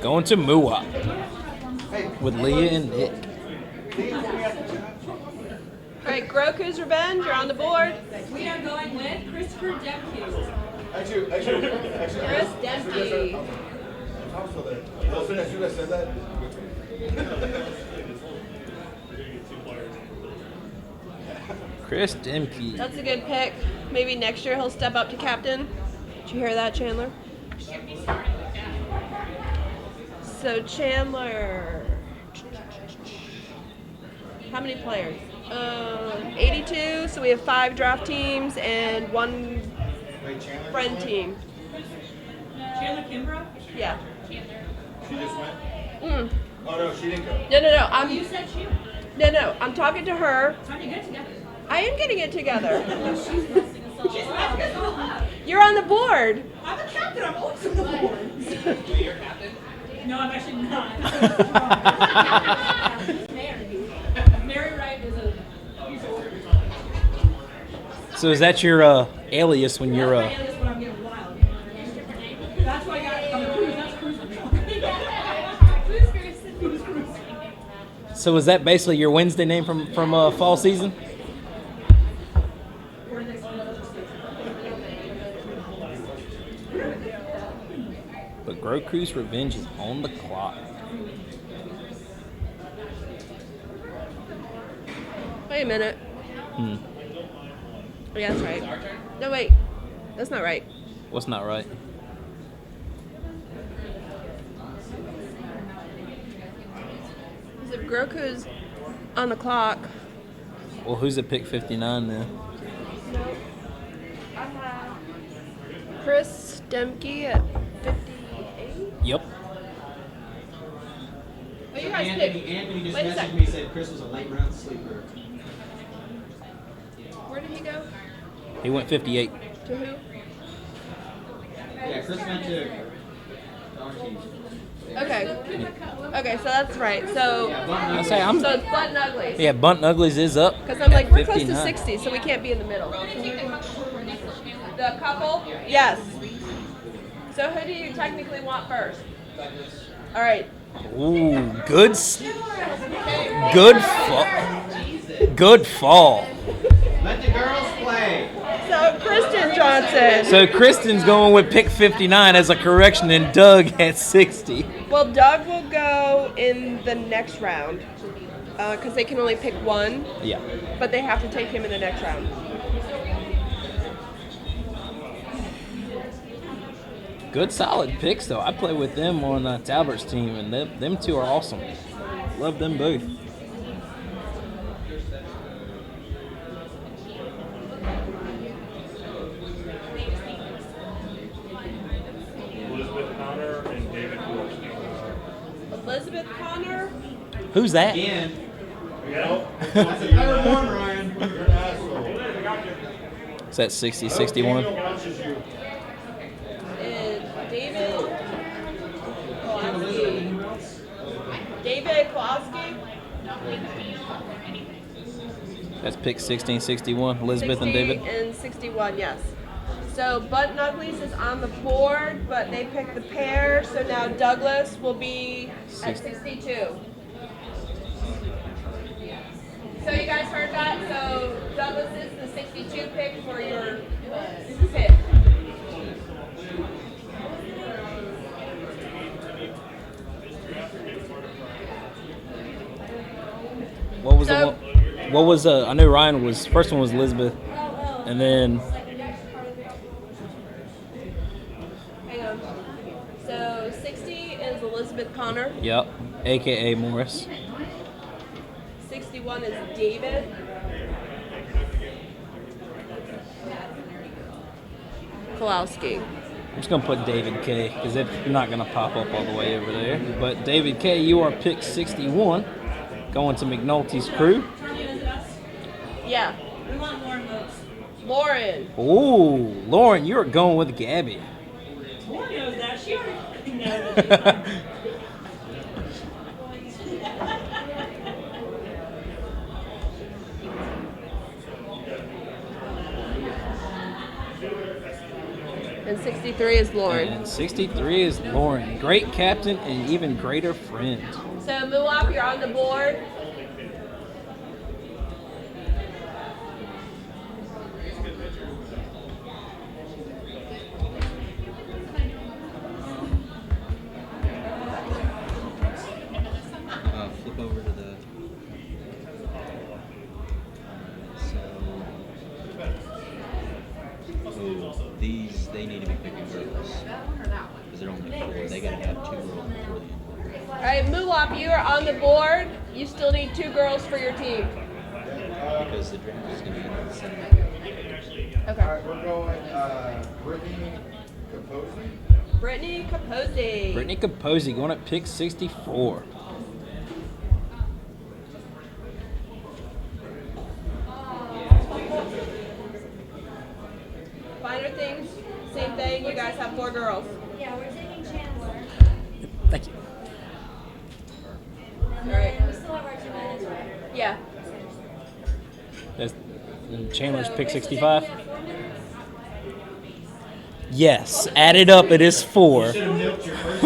Going to Mua with Leah and Nick. All right, Groku's Revenge, you're on the board. We are going with Christopher Dempke. Actually, Chris Dempke. I'm still there. As soon as I said that. Chris Demke. That's a good pick. Maybe next year he'll step up to captain. Did you hear that, Chandler? So Chandler, how many players? 82. So we have 5 draft teams and 1 friend team. Chandler Kimbrough? Yeah. She just went? Mm. Oh, no, she didn't go. No. You said she. No. I'm talking to her. Time to get together. I am getting it together. She's messing us all up. You're on the board. I'm the captain. I'm always on the board. You're captain? No, I'm actually not. Mary. Mary Wright is a. So is that your alias when you're That's my alias when I'm getting wild. That's why I got it on the cruise. That's cruise. So is that basically your Wednesday name from fall season? But Groku's Revenge is on the clock. Wait a minute. Hmm. Oh, yeah, that's right. No, wait. That's not right. What's not right? Because if Groku's on the clock. Well, who's at pick 59 then? Nope. I have Chris Demke at 58. Yep. Oh, you guys picked. Anthony just Wait a messaged second. me and said Chris was a late round sleeper. Where did he go? He went 58. To who? Yeah, Chris went to Donkey. Okay. Okay, so that's right. So, I say I'm. so it's Butt and Uglies. Yeah, Bunt and Uglies is up. Because I'm like, at we're close to 59. 60, so we can't be in the middle. The couple? Yes. So who do you technically want first? All right. Ooh, good fall. Let the girls play. So Kristen Johnson. So Kristen's going with pick 59 as a correction, and Doug at 60. Well, Doug will go in the next round because they can only pick one, Yeah. but they have to take him in the next round. Good solid picks though. I play with them on Talbert's team, and them two are awesome. Love them both. Elizabeth Connor and David Wilson. Elizabeth Connor. Who's that? Again. That's the third one, Ryan. You're an asshole. Is that 60, 61? Bounces you. Is David Kowalski. David Kowalski. That's pick 16, 61. Elizabeth 60 and David. and 61, yes. So Butt and Uglies is on the board, but they picked the pair, so now Douglas will be at 62. So you guys heard that? So Douglas is the 62 pick for your pick. What was So- what was I knew Ryan was first one was Elizabeth, and then Hang on. So 60 is Elizabeth Connor. yep, AKA Morris. 61 is David. Kowalski. I'm just gonna put David K because it's not gonna pop up all the way over there. But David K, you are pick 61, going to McNulty's crew. Yeah. We want Lauren votes. Lauren. Ooh, Lauren, you're going with Gabby. Lauren knows that. She already knows that. And 63 is Lauren. And 63 is Lauren. Great captain and even greater friend. So, Muwap, you're on the board. Flip over to the. These, they need to be picking girls. Because they're only 4. They gotta have 2 girls before the end. All right, Muwap, you are on the board. You still need 2 girls for your team. Because the draft is gonna be in the same. Okay. All right, we're going Brittany Capozzi. Brittany Capozzi. Brittany Capozzi going at pick 64. Finer things, same thing. You guys have 4 girls. Yeah, we're taking Chandler. Thank you. All right. We still have our 2 minutes, right? Yeah. That's Chandler's pick 65. Yes, add it up. It is 4. Should have milked your first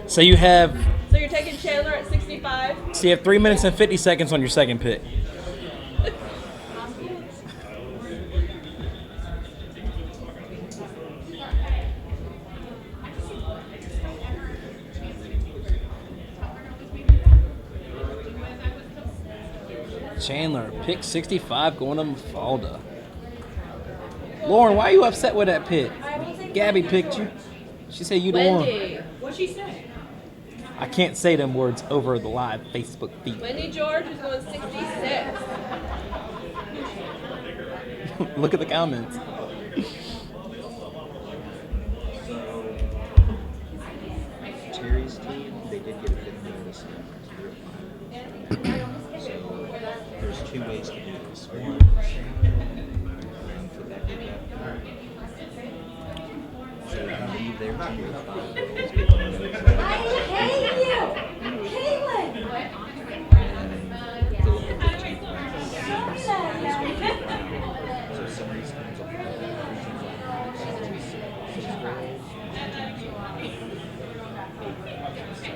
one. So you have So you're taking Chandler at 65. so you have 3 minutes and 50 seconds on your second pick. Chandler, pick 65 going to Mafalda. Lauren, why are you upset with that pick? Gabby picked you. She said you the one. Wendy. What'd she say? I can't say them words over the live Facebook feed. Wendy George is going 66. Look at the comments. Terry's team, they did get a 50 notice. So there's 2 ways to do this. One, for that group up. So leave their team with 5 girls, get the notice. I hate you! Caitlin! And fill up the 15 classes. So somebody's comes up with 3 teams on 6 girls, 2 teams on 8. That would allow us to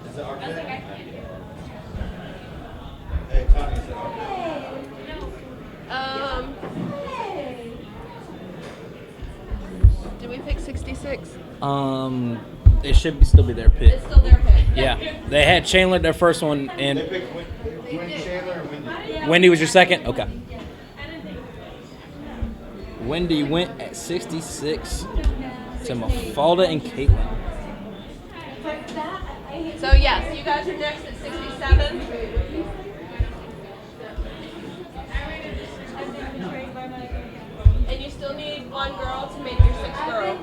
Is it our pick? Hey, Tony, is it our pick? Did we pick 66? It should still be their pick. It's still their pick. Yeah, they had Chandler their first one, They and picked Wendy Chandler and Wendy. Wendy was your second. Okay. Wendy went at 66 to Mafalda and Caitlin. So yes, you guys are next at 67. And you still need 1 girl to make your 6th girl.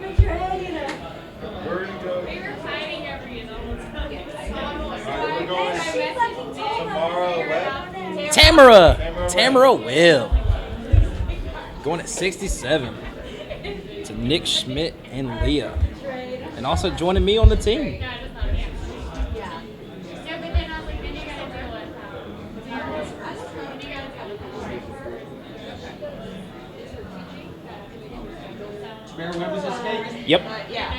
We're gonna go. We were fighting over you the whole time. We're going Tamara Webb. Tamara Webb. Going at 67 to Nick Schmidt and Leah. And also joining me on the team. Tamara Webb was this cake? Yep. Yeah.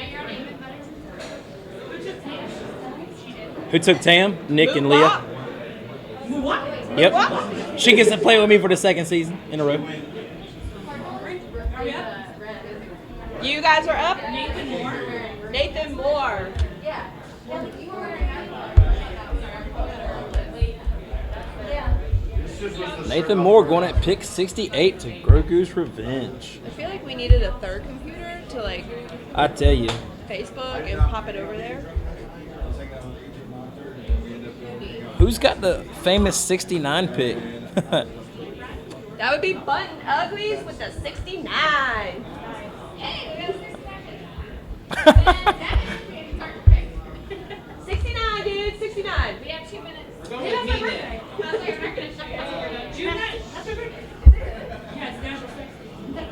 Who took Tam? Nick and Leah. What? Yep. She gets to play with me for the 2nd season in a row. You guys are up. Nathan Moore. Nathan Moore. Yeah. Nathan Moore going at pick 68 to Grogu's Revenge. I feel like we needed a 3rd computer to like I tell you. Facebook and pop it over there. Who's got the famous 69 pick? That would be Button Uglies with the 69. Hey, we got 69, dude, 69. We have 2 minutes. Hey, that's my birthday. I was like, I'm not gonna show you. June 9th. That's my birthday. Yeah, it's National Sex Day.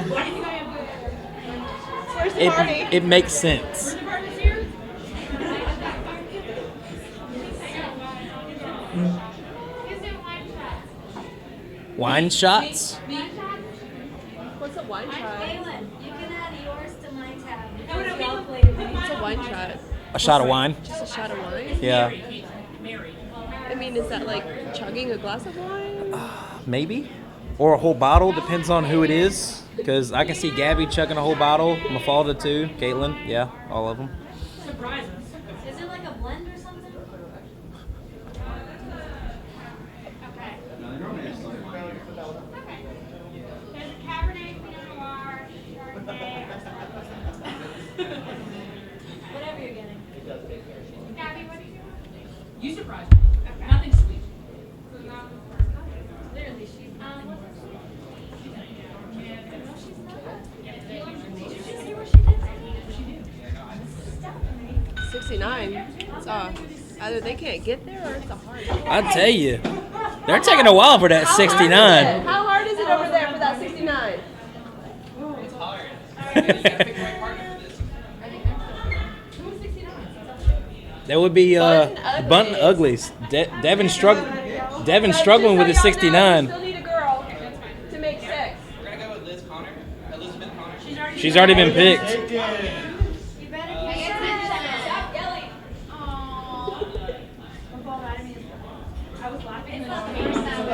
Why do you think I am? party. it makes sense. Wine shots? What's a wine shot? Kaylin, you can add yours to my tab. What's a wine shot? A shot of wine? Just a shot of wine? Yeah. I mean, is that like chugging a glass of wine? Maybe. Or a whole bottle, depends on who it is. Because I can see Gabby chugging a whole bottle, Mafalda too, Caitlin, yeah, all of them. Surprises. Is it like a blend or something? Okay. There's a Cabernet Pinot Noir, Chardonnay. Whatever you're getting. Gabby, what are you doing? You surprised me. Nothing sweet. Clearly, she's not. No, she's not. Did you just see where she did? 69. It's either they can't get there or it's a hard. I tell you, they're taking a while for that 69. How hard is it over there for that 69? It's hard. You gotta pick the right partner for this. Who's 69? That would be Buntin' Buntin' Uglies. Devin's struggling with his 69. Still need a girl to make 6. We're gonna go with Elizabeth Connor. She's already been picked. You better pay attention. Stop yelling. Aww. I was laughing. It's not the first time.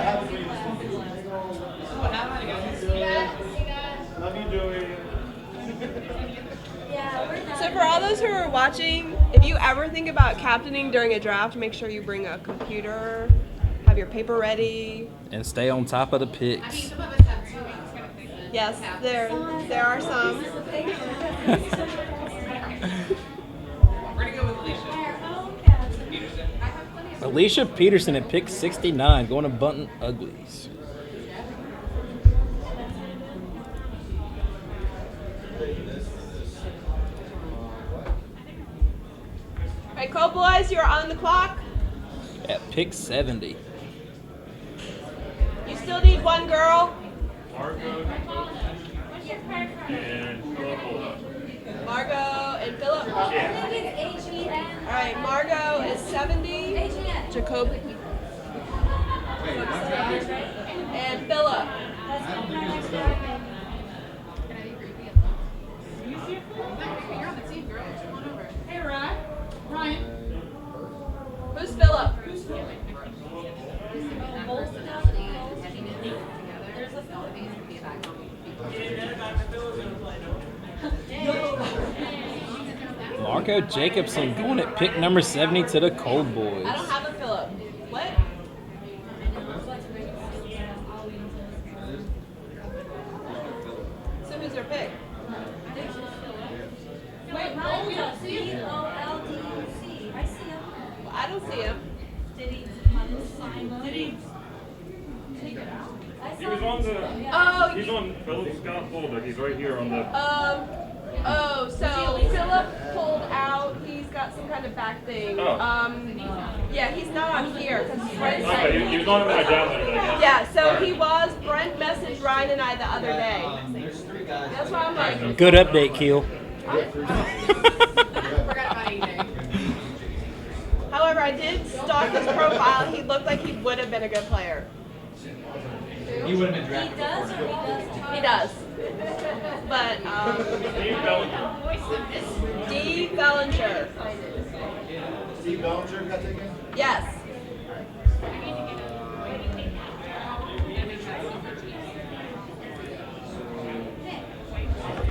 What happened, guys? Love you, Joey. Yeah, we're done. So for all those who are watching, if you ever think about captaining during a draft, make sure you bring a computer, have your paper ready. And stay on top of the picks. Some of us have 2 weeks kind of thing. Yes, there are some. We're gonna go with Alicia Peterson. Alicia Peterson at pick 69, going to Buntin' Uglies. All right, Cowboys, you're on the clock. At pick 70. You still need one girl. Margot and Philip. Margot and Philip. All right, Margot is 70. Jacob. And Philip. Hey, Ryan. Who's Philip? Marco Jacobson going at pick number 70 to the Cold Boys. I don't have a Philip. What? So who's your pick? Wait, Ryan, C-O-L-D-C. I see him. Well, I don't see him. Did he take it out? He was on the. Oh, He's on Philip Scott folder. He's right here on the. so Philip pulled out. He's got some kind of back thing. Oh. Yeah, he's not on here because Brent. Okay, he was on my download, I guess. Yeah, so he was. Brent messaged Ryan and I the other day. That's why I'm like. Good update, Keel. However, I did stalk his profile. He looked like he would have been a good player. He would have been He drafted. does or he doesn't? He does. But Steve Bellinger. Steve Bellinger. Steve Bellinger got taken? Yes.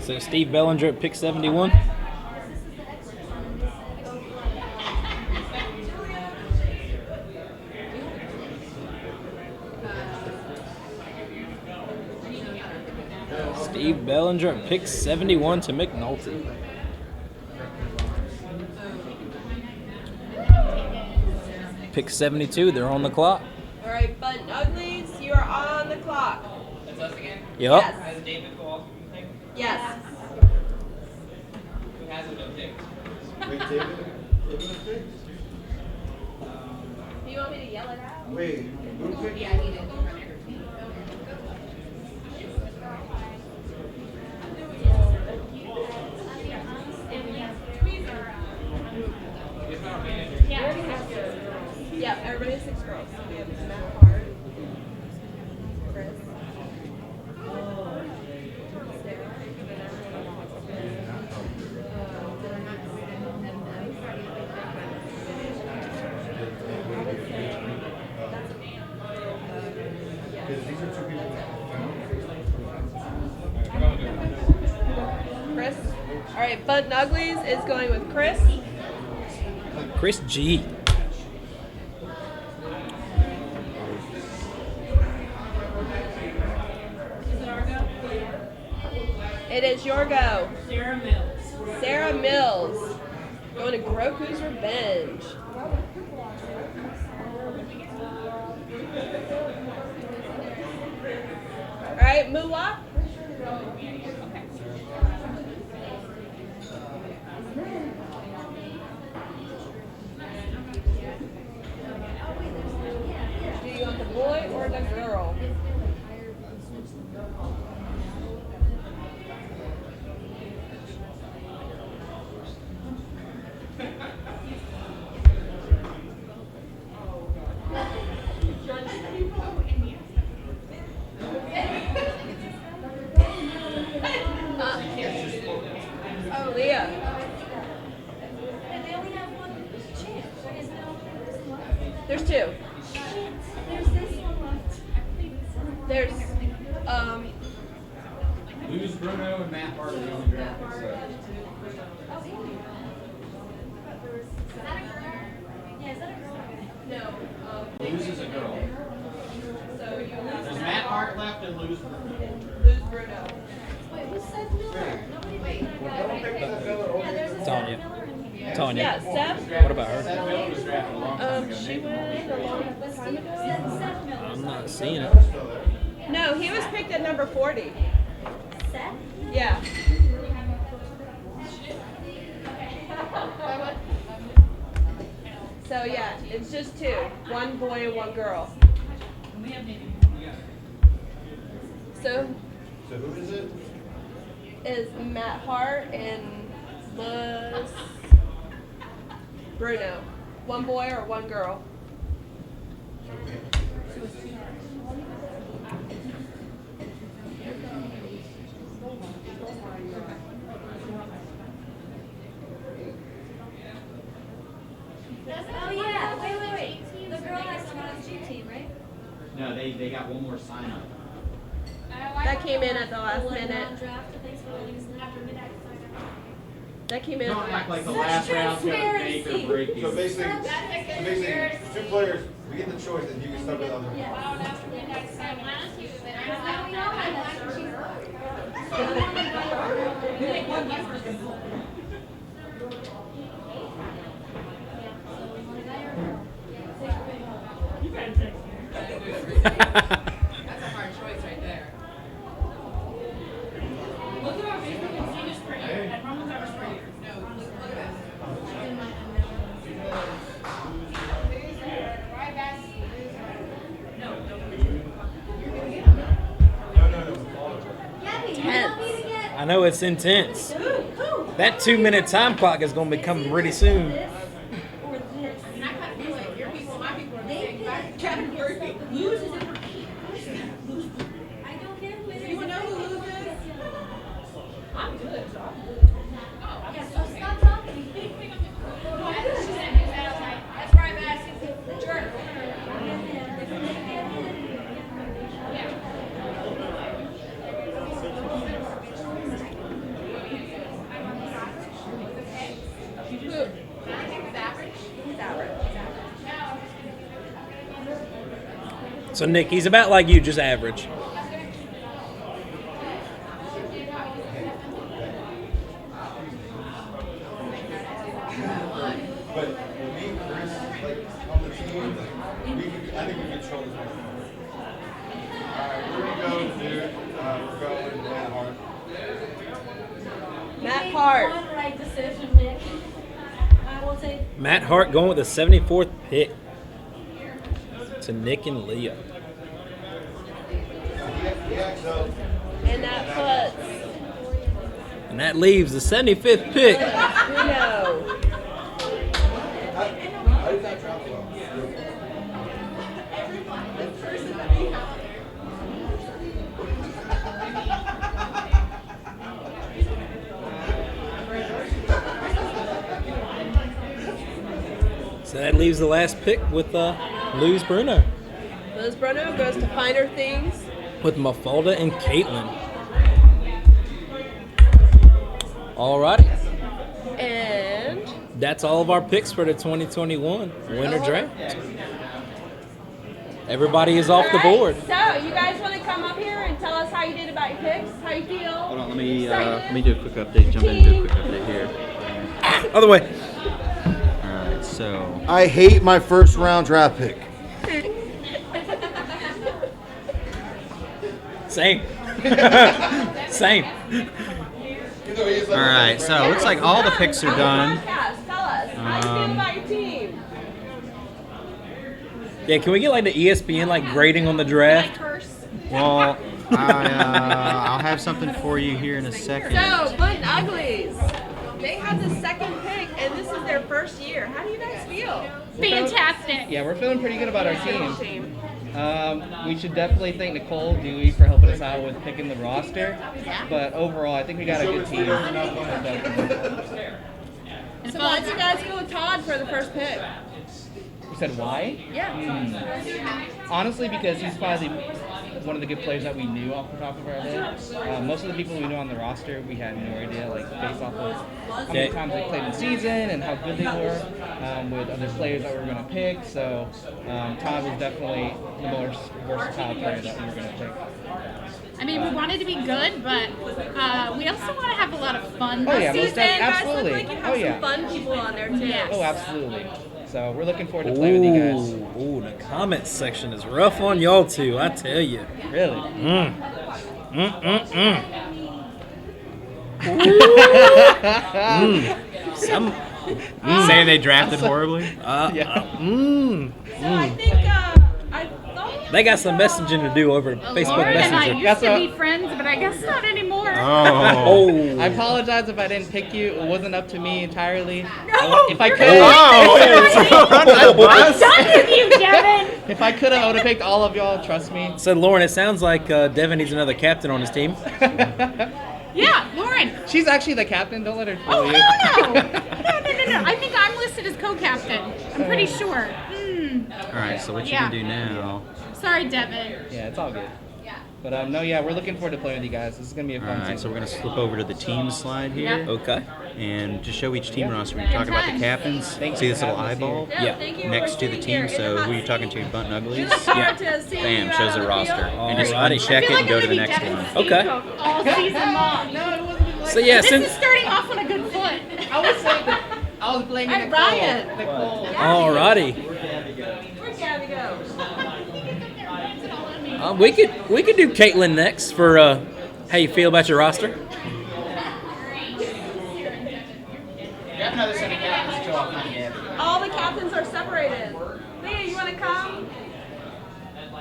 So Steve Bellinger at pick 71. Steve Bellinger at pick 71 to McNulty. Pick 72, they're on the clock. All right, Buntin' Uglies, you are on the clock. That's us again. Yep. Yes. Has David Cole picked? Yes. Who hasn't been picked? Wait, David was picked? Do you want me to yell it out? Wait, who picked? Yeah, he did. Because these are two people that Chris. All right, Bud Nuglies is going with Chris. Chris G. Is it our go? It is your go. Sarah Mills. Sarah Mills going to Groku's Revenge. All right, Moolah. Do you want the boy or the girl? Oh, Leah. They only have one chance. Is there only this one? There's two. There's this one left. There's Lose Bruno and Matt Hart are the only drafted. So. Is that a girl? Yeah, is that a girl? no. Lose is a girl. So you lose There's Matt Hart left and lose Bruno. lose Bruno. Wait, who's Seth Miller? Nobody wait. Tanya. Tanya. Yeah, Seth. What about her? Seth Miller was drafted a long time ago. She went a long time ago. Seth Miller. I'm not seeing it. No, he was picked at number 40. Seth? Yeah. So yeah, it's just two. One boy and one girl. We have maybe. So So who is it? is Matt Hart and Luz Bruno. One boy or one girl? Oh yeah, wait. The girl has to go on the G team, right? No, they got one more sign up. That came in at the last minute. Draft, thanks for letting us know after midnight. That came in. Don't act like the Such last round's gonna make or transparency. break you. So basically, two players, we get the choice, and you can start with the other one. You gotta take That's a hard choice right there. Look at our Facebook and see this for you. I promise I was for you. No, look at this. I know it's intense. That 2-minute time clock is going to be coming pretty soon. And I kind of feel like your people, my people are the same fact. Kevin Murphy. Lose is in I don't care who it is. You wanna know who loses? I'm good. Yeah, so stop talking. That's right, Matt. It's a jerk. So, Nick, he's about like you, just average. But me and Chris, like, on the team, I think we control this one. Alright, we're gonna go to, we're going Matt Hart. Matt Hart. One right decision, Nick. I will take. Matt Hart going with the 74th pick to Nick and Leah. Yeah, so, And that puts And that leaves the 75th pick. Bruno. I did not draft well. So that leaves the last pick with Luz Bruno. Liz Bruno goes to Finer Things. with Mafalda and Caitlin. Alrighty. And That's all of our picks for the 2021 winter draft. Everybody is off the board. So, you guys want to come up here and tell us how you did about your picks? How you feel? Hold on, let me do a quick update. Jump in and do a quick update here. Other way. All right, so I hate my first round draft pick. Same. Same. all right, so it looks like all the picks are done. Podcast, tell us. How you feel about your team? Yeah, can we get like the ESPN like grading on the draft? Well, I'll have something for you here in a second. So, Button Uglies, they have the second pick, and this is their first year. How do you guys feel? Fantastic. Yeah, we're feeling pretty good about our team. Team. We should dedefinitely thank Nicole Dewey for helping us out with picking the roster. But overall, I think we got a good team. So why did you guys go with Todd for the first pick? You said why? Yeah. Honestly, because he's probably one of the good players that we knew off the top of our head. Most of the people we knew on the roster, we had no idea, like based off of how many times they played in the season and how good they were with other players that we were going to pick. So Todd was definitely the most versatile player that we were going to pick. I mean, we wanted to be good, but we also want to have a lot of fun this Oh yeah, most season. absolutely. Guys look like you have some fun people on there too. Yes. Oh, absolutely. So we're looking forward to playing with you guys. Ooh, the comment section is rough on y'all too, I tell you. Really? Some Saying they drafted horribly? So I think I thought They got some messaging to do over Facebook Lauren and I Messenger. used to be friends, but I guess not anymore. Oh. I apologize if I didn't pick you. It wasn't up to me entirely. No, If I you're could, I'm done with you, Devin. if I could, I would have picked all of y'all. Trust me. So Lauren, it sounds like Devin needs another captain on his team. Yeah, Lauren. She's actually the captain. Don't let her fool Oh, you. hell no. No. I think I'm listed as co-captain. I'm pretty sure. All right, so what you Yeah. can do now? Sorry, Devin. Yeah, it's all good. But no, yeah, we're looking forward to playing with you guys. This is gonna be a All fun right, so season. we're gonna slip over to the team slide here. Okay. And just show each team roster. When you talk about the captains, Thanks see for this little having us here. eyeball Yeah. Thank you next for to the being team. here. So who are you talking to? Bunt Uglies. We look forward to seeing Bam, you shows out the on the roster. field. And just Alrighty. uncheck it and go to the next one. Okay. All season long. So yeah, This since is starting off on a good foot. I was saying that I was blaming And Nicole. Ryan. Nicole. alrighty. Where'd Gabby go? We could do Caitlin next for how you feel about your roster. All the captains are separated. Leah, you want to come?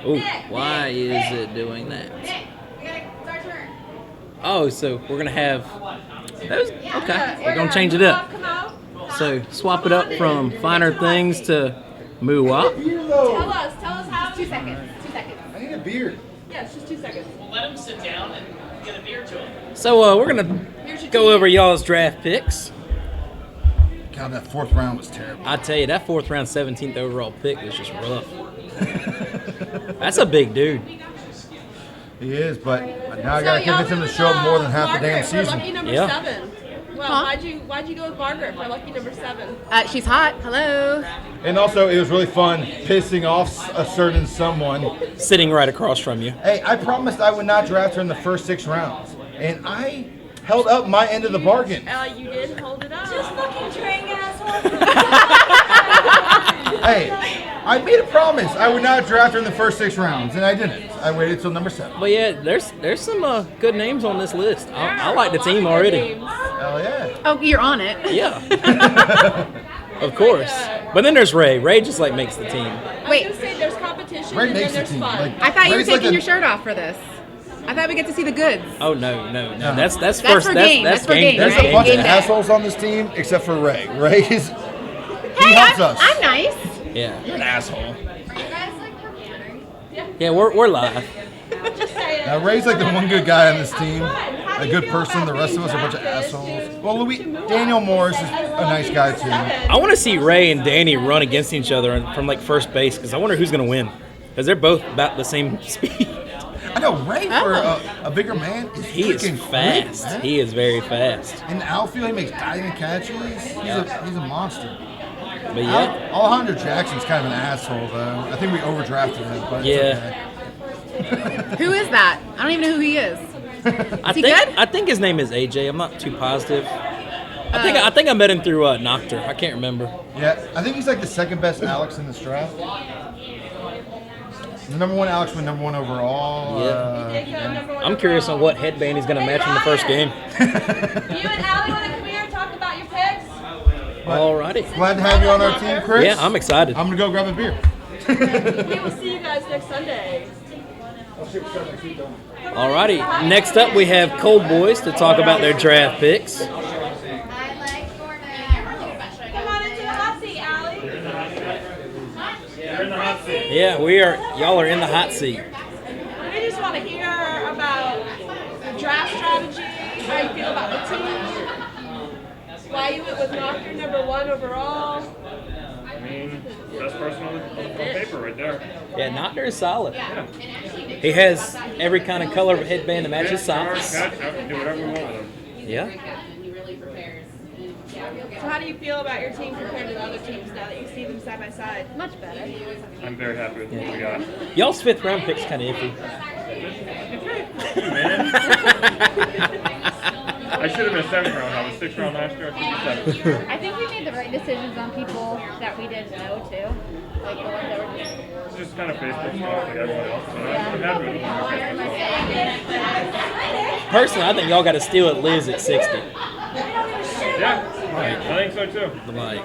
Ooh, why is it doing that? It's our turn. Oh, so we're gonna have those. Okay, we're gonna change it move up. Come out. So swap it up from finer things to moo up. Tell us how. 2 seconds. 2 seconds. I need a beard. Yeah, it's just 2 seconds. Let him sit down and get a beer to him. So we're gonna go over y'all's draft picks. God, that fourth round was terrible. I tell you, that fourth round 17th overall pick was just rough. That's a big dude. He is, but now I gotta convince him to show up more than half the damn For lucky season. number Yeah. 7. Well, why'd you go with Margaret for lucky number 7? She's hot. Hello. And also, it was really fun pissing off a certain someone. Sitting right across from you. Hey, I promised I would not draft her in the first 6 rounds, and I held up my end of the bargain. You did hold it up. Just fucking Trang asshole. Hey, I made a promise I would not draft her in the first 6 rounds, and I didn't. I waited till number 7. But yeah, there's some good names on this list. I like the team already. Hell yeah. Oh, you're on it. Yeah. Of course. But then there's Ray. Ray just like makes the team. Wait. I was gonna say there's competition Ray and then makes the there's team. fun. Like, I thought you were Ray's like taking a- your shirt off for this. I thought we get to see the goods. Oh no. That's That's first. for game. That's That's for game. game, There's right? a bunch of Game day. assholes on this team, except for Ray. Ray is. He Hey, helps us. I'm nice. Yeah. You're an asshole. Are you guys like recording? Yeah, we're live. Just saying. Now Ray's like the one good guy on this team, a good person. The rest of us are a bunch of assholes. Well, Daniel Morris is a nice guy too. I want to see Ray and Danny run against each other from like first base because I wonder who's gonna win. Because they're both about the same speed. I know Ray for a bigger man is He is freaking fast. quick, man. He is very fast. In the outfield, he makes diving catches. He's a monster. But yeah, Alejandro Jackson's kind of an asshole, though. I think we overdrafted him, but yeah. Who is that? I don't even know who he is. I he think good? I think his name is AJ. I'm not too positive. I think I met him through Noctur. I can't remember. Yeah, I think he's like the second best Alex in this draft. The number one Alex went number one overall. Yeah. I'm curious on what headband he's going to match in the first game. You and Allie want to come here and talk about your picks? Alrighty. Glad to have you on our team, Chris. Yeah, I'm excited. I'm gonna go grab a beer. We will see you guys next Sunday. Alrighty. Next up, we have Cold Boys to talk about their draft picks. Come on into the hot seat, Allie. You're in the hot seat. Yeah, y'all are in the hot seat. We just want to hear about the draft strategy, how you feel about the team, why you went with Knocker #1 overall. I mean, best person on the paper right there. Yeah, Noctur is solid. He has every kind of color of headband to match his socks. I can do whatever we want with him. Yeah. So how do you feel about your team compared to the other teams now that you see them side by side? Much better. I'm very happy with what we got. Y'all's 5th round pick's kind of iffy. Man. I should have been 7th round. I was 6th round last year. I should be 7th. I think we made the right decisions on people that we didn't know too. Like the ones that were just. It's just kind of Facebook stuff like everyone else. And I'm happy with it. Personally, I think y'all got to steal at Liz at 60. Yeah, I think so too. Like,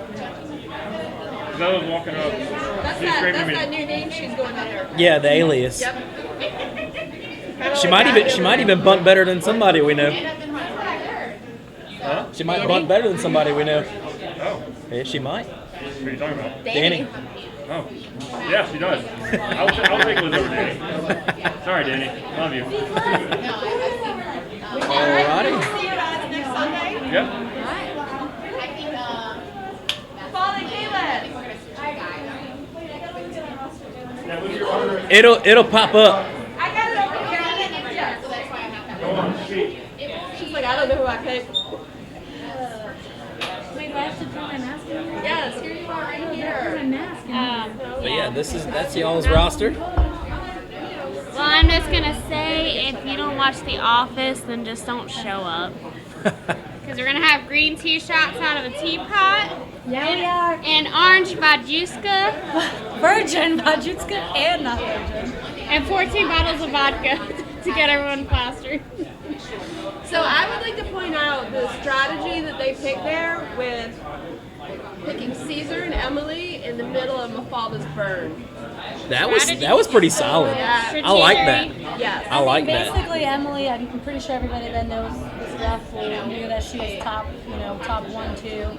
As I was walking up, she screamed at me. That's that new name she's going under. yeah, the alias. Yep. She might even bunt better than somebody we know. Huh? She might bunt better than somebody we know. Oh, Yeah, she might. what are you talking about? Danny. Oh, yeah, she does. I'll take Liz over Danny. Sorry, Danny. Love you. Alrighty. See you guys next Sunday. Yep. Follow Caleb. It'll pop up. I got it over here. She's like, I don't know who I picked. Wait, do I have to put my mask on? Yes, here you are right here. My mask on. But yeah, that's y'all's roster. Well, I'm just gonna say, if you don't watch The Office, then just don't show up. Because we're gonna have green tea shots out of a teapot. Yeah, we are. And orange vodka. Virgin, Vajutska, and not virgin. And 14 bottles of vodka to get everyone plastered. So I would like to point out the strategy that they picked there with picking Caesar and Emily in the middle of Mafalda's burn. That was pretty solid. Yeah. I like that. Yes. I like that. Basically, Emily, I'm pretty sure everybody that knows this draft pool knew that she was top 1, 2.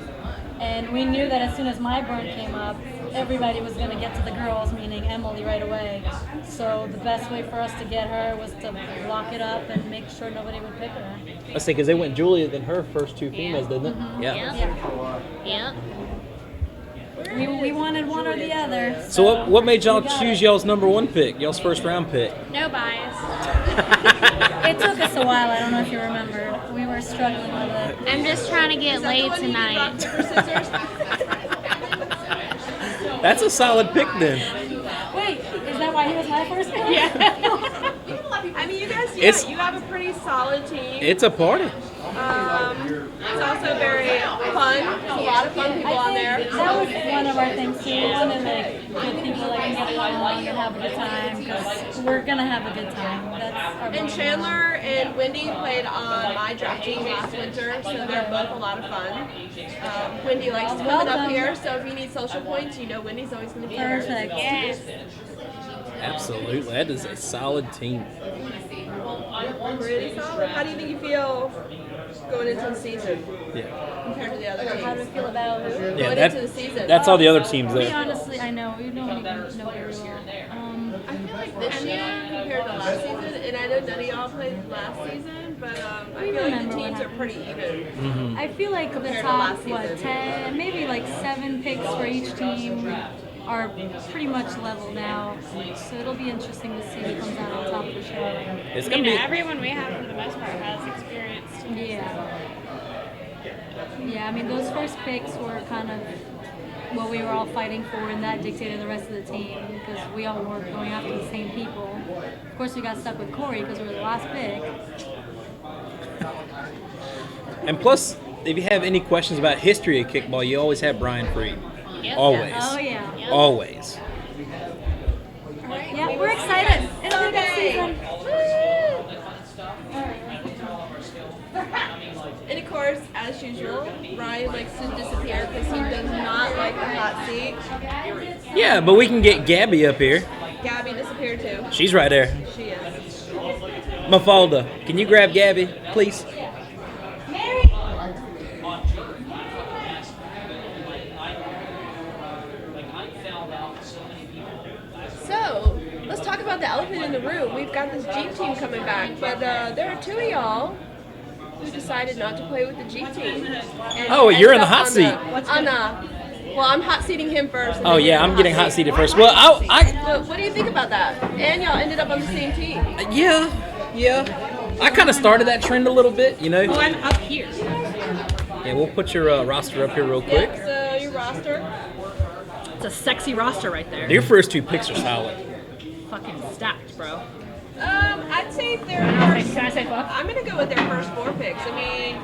And we knew that as soon as my burn came up, everybody was going to get to the girls, meaning Emily, right away. So the best way for us to get her was to lock it up and make sure nobody would pick her. Let's see, because they went Julia than her first 2 females, didn't it? Mm-hmm. Yeah. We wanted one or the other. So what made y'all choose y'all's #1 pick, y'all's 1st round pick? No bias. It took us a while. I don't know if you remember. We were struggling with it. I'm just trying to get laid tonight. That's a solid pick then. Wait, is that why he was my first pick? Yeah. I mean, you guys, you have a pretty solid team. It's a party. It's also very fun. There's a lot of fun people on there. That was one of our things too. We wanted to get people that can get along and have a good time because we're gonna have a good time. That's our And bottom Chandler and Wendy played on my draft team last winter, so they're both a lot of fun. Wendy likes coming up Welcome. here, so if you need social points, you know Wendy's always going to be there. Perfect. Yes. Absolutely. That is a solid team. Pretty solid. How do you think you feel going into the season Yeah. compared to the other How do we teams? feel about who? Going into the season. That's all the other teams We there. honestly, I know, we don't even know very well. I feel like this year compared to last season, and I know none of y'all played last season, but I feel like remember the what teams are happened. pretty even. I feel like the Compared to top, last season. 10, maybe like 7 picks for each team are pretty much level now. So it'll be interesting to see who comes out on top of the show. It's gonna be. Everyone we have for the most part has experience. Yeah. Yeah, I mean, those first picks were kind of what we were all fighting for, and that dictated the rest of the team because we all were going after the same people. Of course, we got stuck with Corey because we were the last pick. And plus, if you have any questions about history of kickball, you always have Brian Freed. Yep. Always. Oh, yeah. Yep. Always. Yeah, we're excited. It'll be a good season. And of course, as usual, Ryan likes to disappear because he does not like the hot seat. Yeah, but we can get Gabby up here. Gabby disappeared too. She's right there. She is. Mafalda, can you grab Gabby, please? So, let's talk about the elephant in the room. We've got this Jeep team coming back, but there are two of y'all who decided not to play with the Jeep team. And Oh, you're in the ended hot up seat. Well, I'm hot seating him first. and Oh then yeah, you're I'm in the getting hot seated first. Well, So, what do you think about that? And y'all ended up on the same team. yeah. I kind of started that trend a little bit, you know. Oh, I'm up here. Yeah, we'll put your roster up here real quick. So, your roster. It's a sexy roster right there. Your first two picks are solid. Fucking stacked, bro. I'd say their Can I say fuck? I'm gonna go with their first four picks. I mean,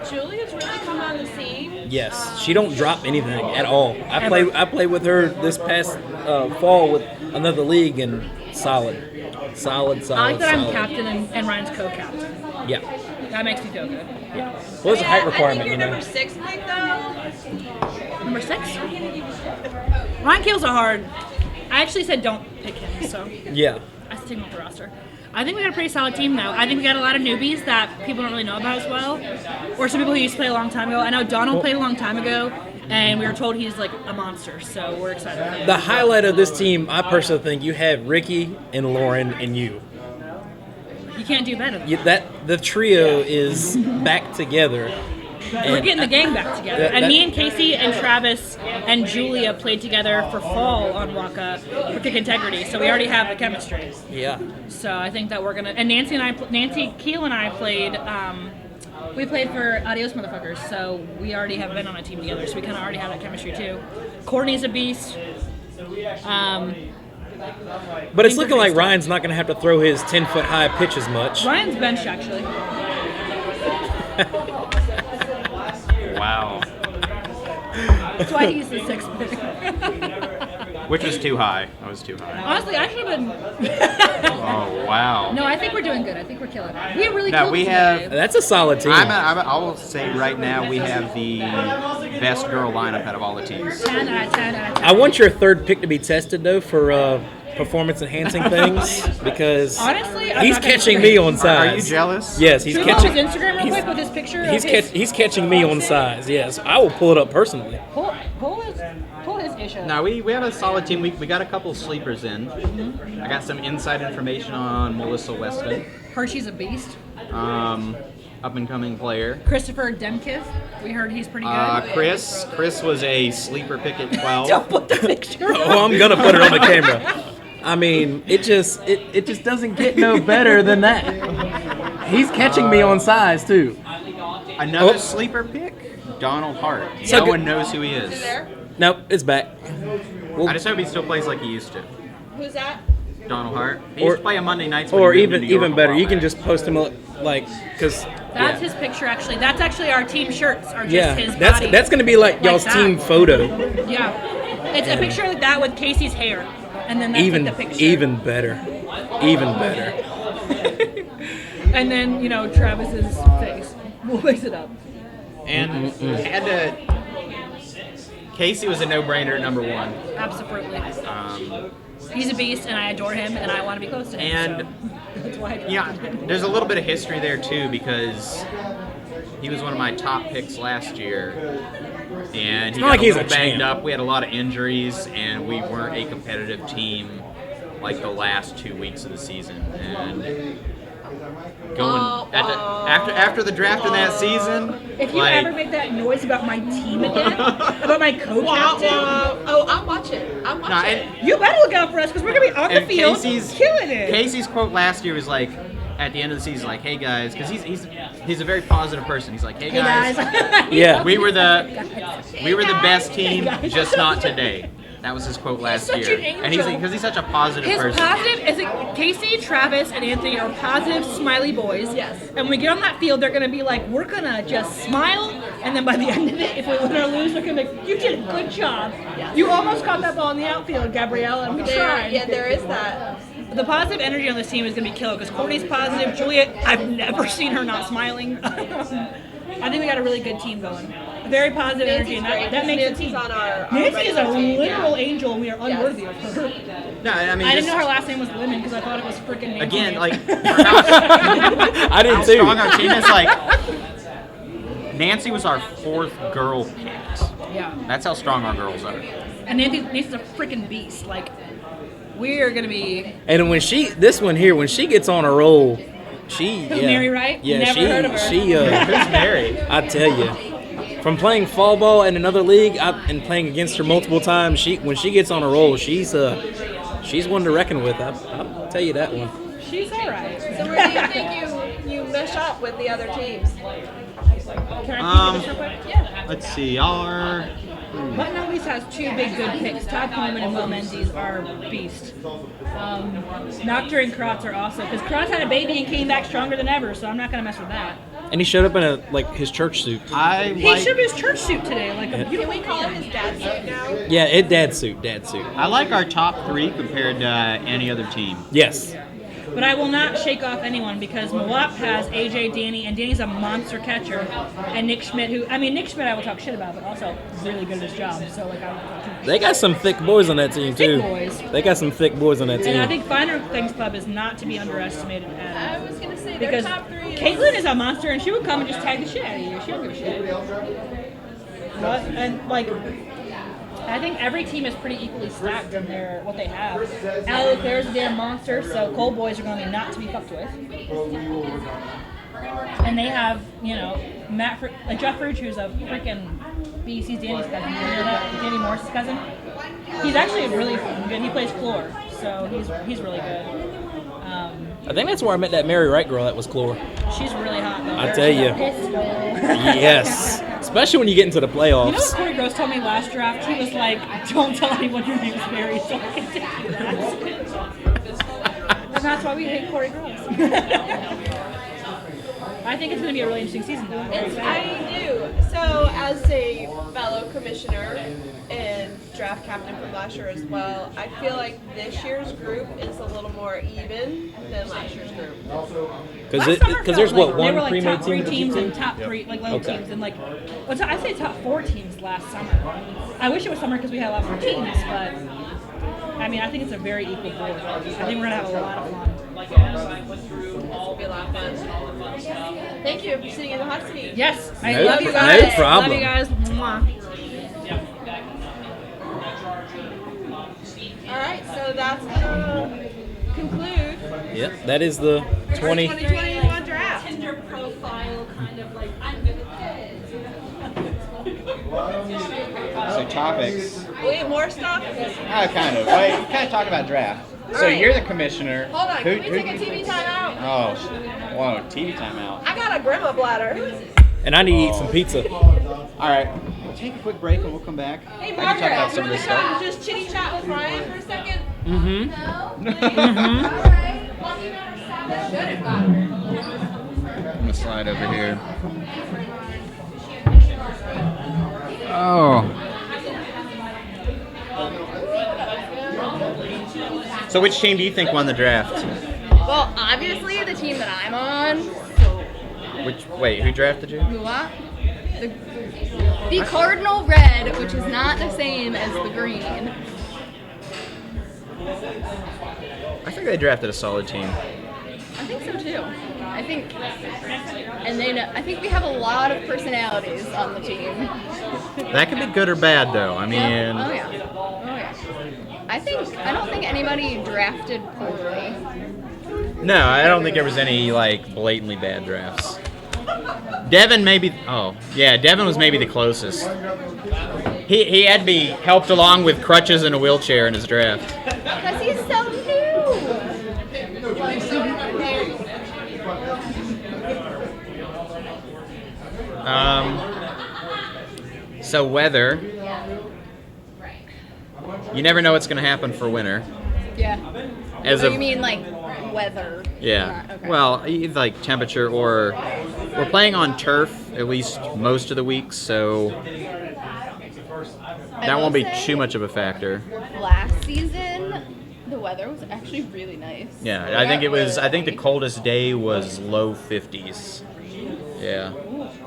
Julia's really come on the scene. Yes, she don't drop anything at all. I played with her this past fall with another league and solid. I like that I'm captain and Ryan's co-captain. Yeah. That makes me feel good. Yeah. Well, it's a height requirement, I think you your know. number 6 pick though. Number 6? Ryan Keel's a hard. I actually said don't pick him, so Yeah. I stick with the roster. I think we got a pretty solid team now. I think we got a lot of newbies that people don't really know about as well, or some people who used to play a long time ago. I know Donald played a long time ago, and we were told he's like a monster, so we're excited. The highlight of this team, I personally think, you have Ricky and Lauren and you. You can't do better than that. The trio is back together. We're getting the gang back together. And me and Casey and Travis and Julia played together for fall on Waka for Kick Integrity, so we already have the chemistry. Yeah. So I think that we're gonna. And Nancy Keel and I played. We played for Adios Motherfuckers, so we already have been on a team together, so we kind of already have that chemistry too. Courtney's a beast. But it's looking like Ryan's not going to have to throw his 10-foot high pitch as much. Ryan's bench actually. Wow. That's why he's the 6th pick. Which was too high. That was too high. Honestly, I should have been. Oh, wow. No, I think we're doing good. I think we're killing it. We really No, killed we it have. today. That's a solid team. I will say right now we have the best girl lineup out of all the teams. 10 out of 10 out of 10. I want your third pick to be tested, though, for performance-enhancing things, because Honestly, I'm he's not gonna catching say. me on size. Are you jealous? Yes, he's Can you catching. pull his Instagram real quick with his picture? He's catching me on size. Yes, I will pull it up personally. Pull his issue. No, we have a solid team. We got a couple sleepers in. I got some inside information on Melissa Weston, Hershey's a beast. up and coming player. Christopher Demkiv, we heard he's pretty good. Chris was a sleeper pick at 12. Don't put the picture. Oh, I'm gonna put it on the camera. I mean, it just doesn't get no better than that. He's catching me on size too. Another sleeper pick, Donald Hart. So no good. one knows who he is. Nope, it's back. I just hope he still plays like he used to. Who's that? Donald Hart. He used to play on Monday nights. Or when he moved to New York even a better, while you can back. just post him like, because That's his picture actually. That's actually our team shirts. Are just his body. that's gonna be like y'all's that. team photo. Yeah, it's a picture like that with Casey's hair, and then that's Even like the picture. even better. And then Travis's face. We'll mix it up. And had to. Casey was a no-brainer at number 1. Absolutely. He's a beast, and I adore him, and I want to be close to him. And so that's why I yeah, drafted him. there's a little bit of history there too because he was one of my top picks last year, and he not got like a he's little a banged champ. up. We had a lot of injuries, and we weren't a competitive team like the last 2 weeks of the season. And going after the draft in that season. If you like, ever make that noise about my team again, about my co-captain, Oh, I'm watching. I'm watching. you better look out for us because we're gonna be on the field killing it. Casey's quote last year was like, at the end of the season, like, "Hey guys," because he's a very positive person. He's like, "Hey guys, Yeah. we were the best team, just not today." That was his quote last such year, an angel. and because he's such a positive His person. positive is that Casey, Travis, and Anthony are positive, smiley boys. Yes. And when we get on that field, they're gonna be like, we're gonna just smile, and then by the end of it, if we win or lose, they're gonna be like, you did a good job. Yes. You almost caught that ball in the outfield, Gabrielle, and we tried. Yeah, there is that. The positive energy on this team is gonna be killer because Courtney's positive. Juliet, I've never seen her not smiling. I think we got a really good team going. Very positive energy, and that makes the team. On our Nancy is a team, literal angel, and we are unworthy of her. No, I mean, I didn't know her last name was Lemon because I thought it was freaking Nancy. Again, like, I did how too. strong our team is. Like, Nancy was our 4th girl picked. Yeah. That's how strong our girls are. And Nancy's a freaking beast. Like, we're gonna be. And when she gets on a roll, she Who, Mary Wright? Yeah, Never heard of her. Who's Mary? I tell you, from playing fall ball in another league and playing against her multiple times, when she gets on a roll, she's one to reckon with. I'll tell you that one. She's all right. So where do you think you mesh up with the other teams? Can I keep this real quick? Yeah. Let's see, our Button at least has 2 big good picks. Todd Coleman and Will Menzies are beast. Noctur and Kratz are also, because Kratz had a baby and came back stronger than ever, so I'm not going to mess with that. And he showed up in his church suit. He showed his church suit today, like a Can beautiful we call it his dad's suit now? Yeah, dad suit. I like our top 3 compared to any other team. Yes. But I will not shake off anyone because Moap has AJ, Danny, and Danny's a monster catcher. And Nick Schmidt, Nick Schmidt I will talk shit about, but also really good at his job. So, like, They got some thick boys on that team, too. Thick boys. They got some thick boys on that team. And I think Finer Things Club is not to be underestimated at all. I was gonna say Because their top 3 is Caitlin is a monster, and she would come and just tag the shit out of you. She don't give a shit. But, and, like, I think every team is pretty equally stacked in what they have. Allie Leclerc's a damn monster, so Cold Boys are going to be not to be fucked with. And they have, Jeff Fruch, who's a freaking beast. He's Danny's cousin. You know that? Danny Morse's cousin. He's actually really good. He plays floor, so he's really good. I think that's where I met that Mary Wright girl that was Clore. She's really hot, though. I tell you. Yes. Especially when you get into the playoffs. You know what Corey Gross told me last draft? He was like, don't tell anyone your name's Mary so I can take you that. And that's why we hate Corey Gross. I think it's going to be a really interesting season, though. I'm very excited. I do. So, as a fellow commissioner and draft captain from last year as well, I feel like this year's group is a little more even than last year's group. Because there's what, one they were like pre-made top 3 team? teams and top 3 like low teams and like I'd say top 4 teams last summer. I wish it was summer because we had a lot more teams, but I mean I think it's a very equal board. I think we're gonna have a lot of fun. This will be a lot of fun. Thank you for sitting in the hot seat. Yes, I No- love you guys. no problem. Love you guys. Mwah. All right, so that's gonna conclude Yep, that is the our 20. 2021 draft. Tinder profile, kind of like, I'm So topics. We have more stuff. Kind of. Well, you kind of talk about draft. So Alright. you're the commissioner. Hold on, Who- can we who take do a you TV think- timeout? Oh, whoa, TV timeout. I got a grandma bladder. And I need to eat some pizza. All right, we'll take a quick break and we'll come back. Hey, I can talk Margaret, about you some of want this to come stuff. and just chitty chat with Ryan for a second? Mm-hmm. I'm gonna slide over here. Oh. So which team do you think won the draft? Well, obviously the team that I'm on, Wait, who drafted you? Mua, the cardinal red, which is not the same as the green. I think they drafted a solid team. I think so too. I think, and then I think we have a lot of personalities on the team. That could be good or bad, though. I mean, Oh yeah. I don't think anybody drafted poorly. No, I don't think there was any like blatantly bad drafts. Devin maybe. Oh, yeah, Devin was maybe the closest. He had to be helped along with crutches and a wheelchair in his draft. Because he's so So weather. You never know what's going to happen for winter. Yeah. As Oh, of- you mean like weather? Yeah. Okay. Well, either like temperature or we're playing on turf at least most of the week, so that won't be too much of a factor. Last season, the weather was actually really nice. Yeah, I think it was. I think the coldest day was low 50s. Yeah.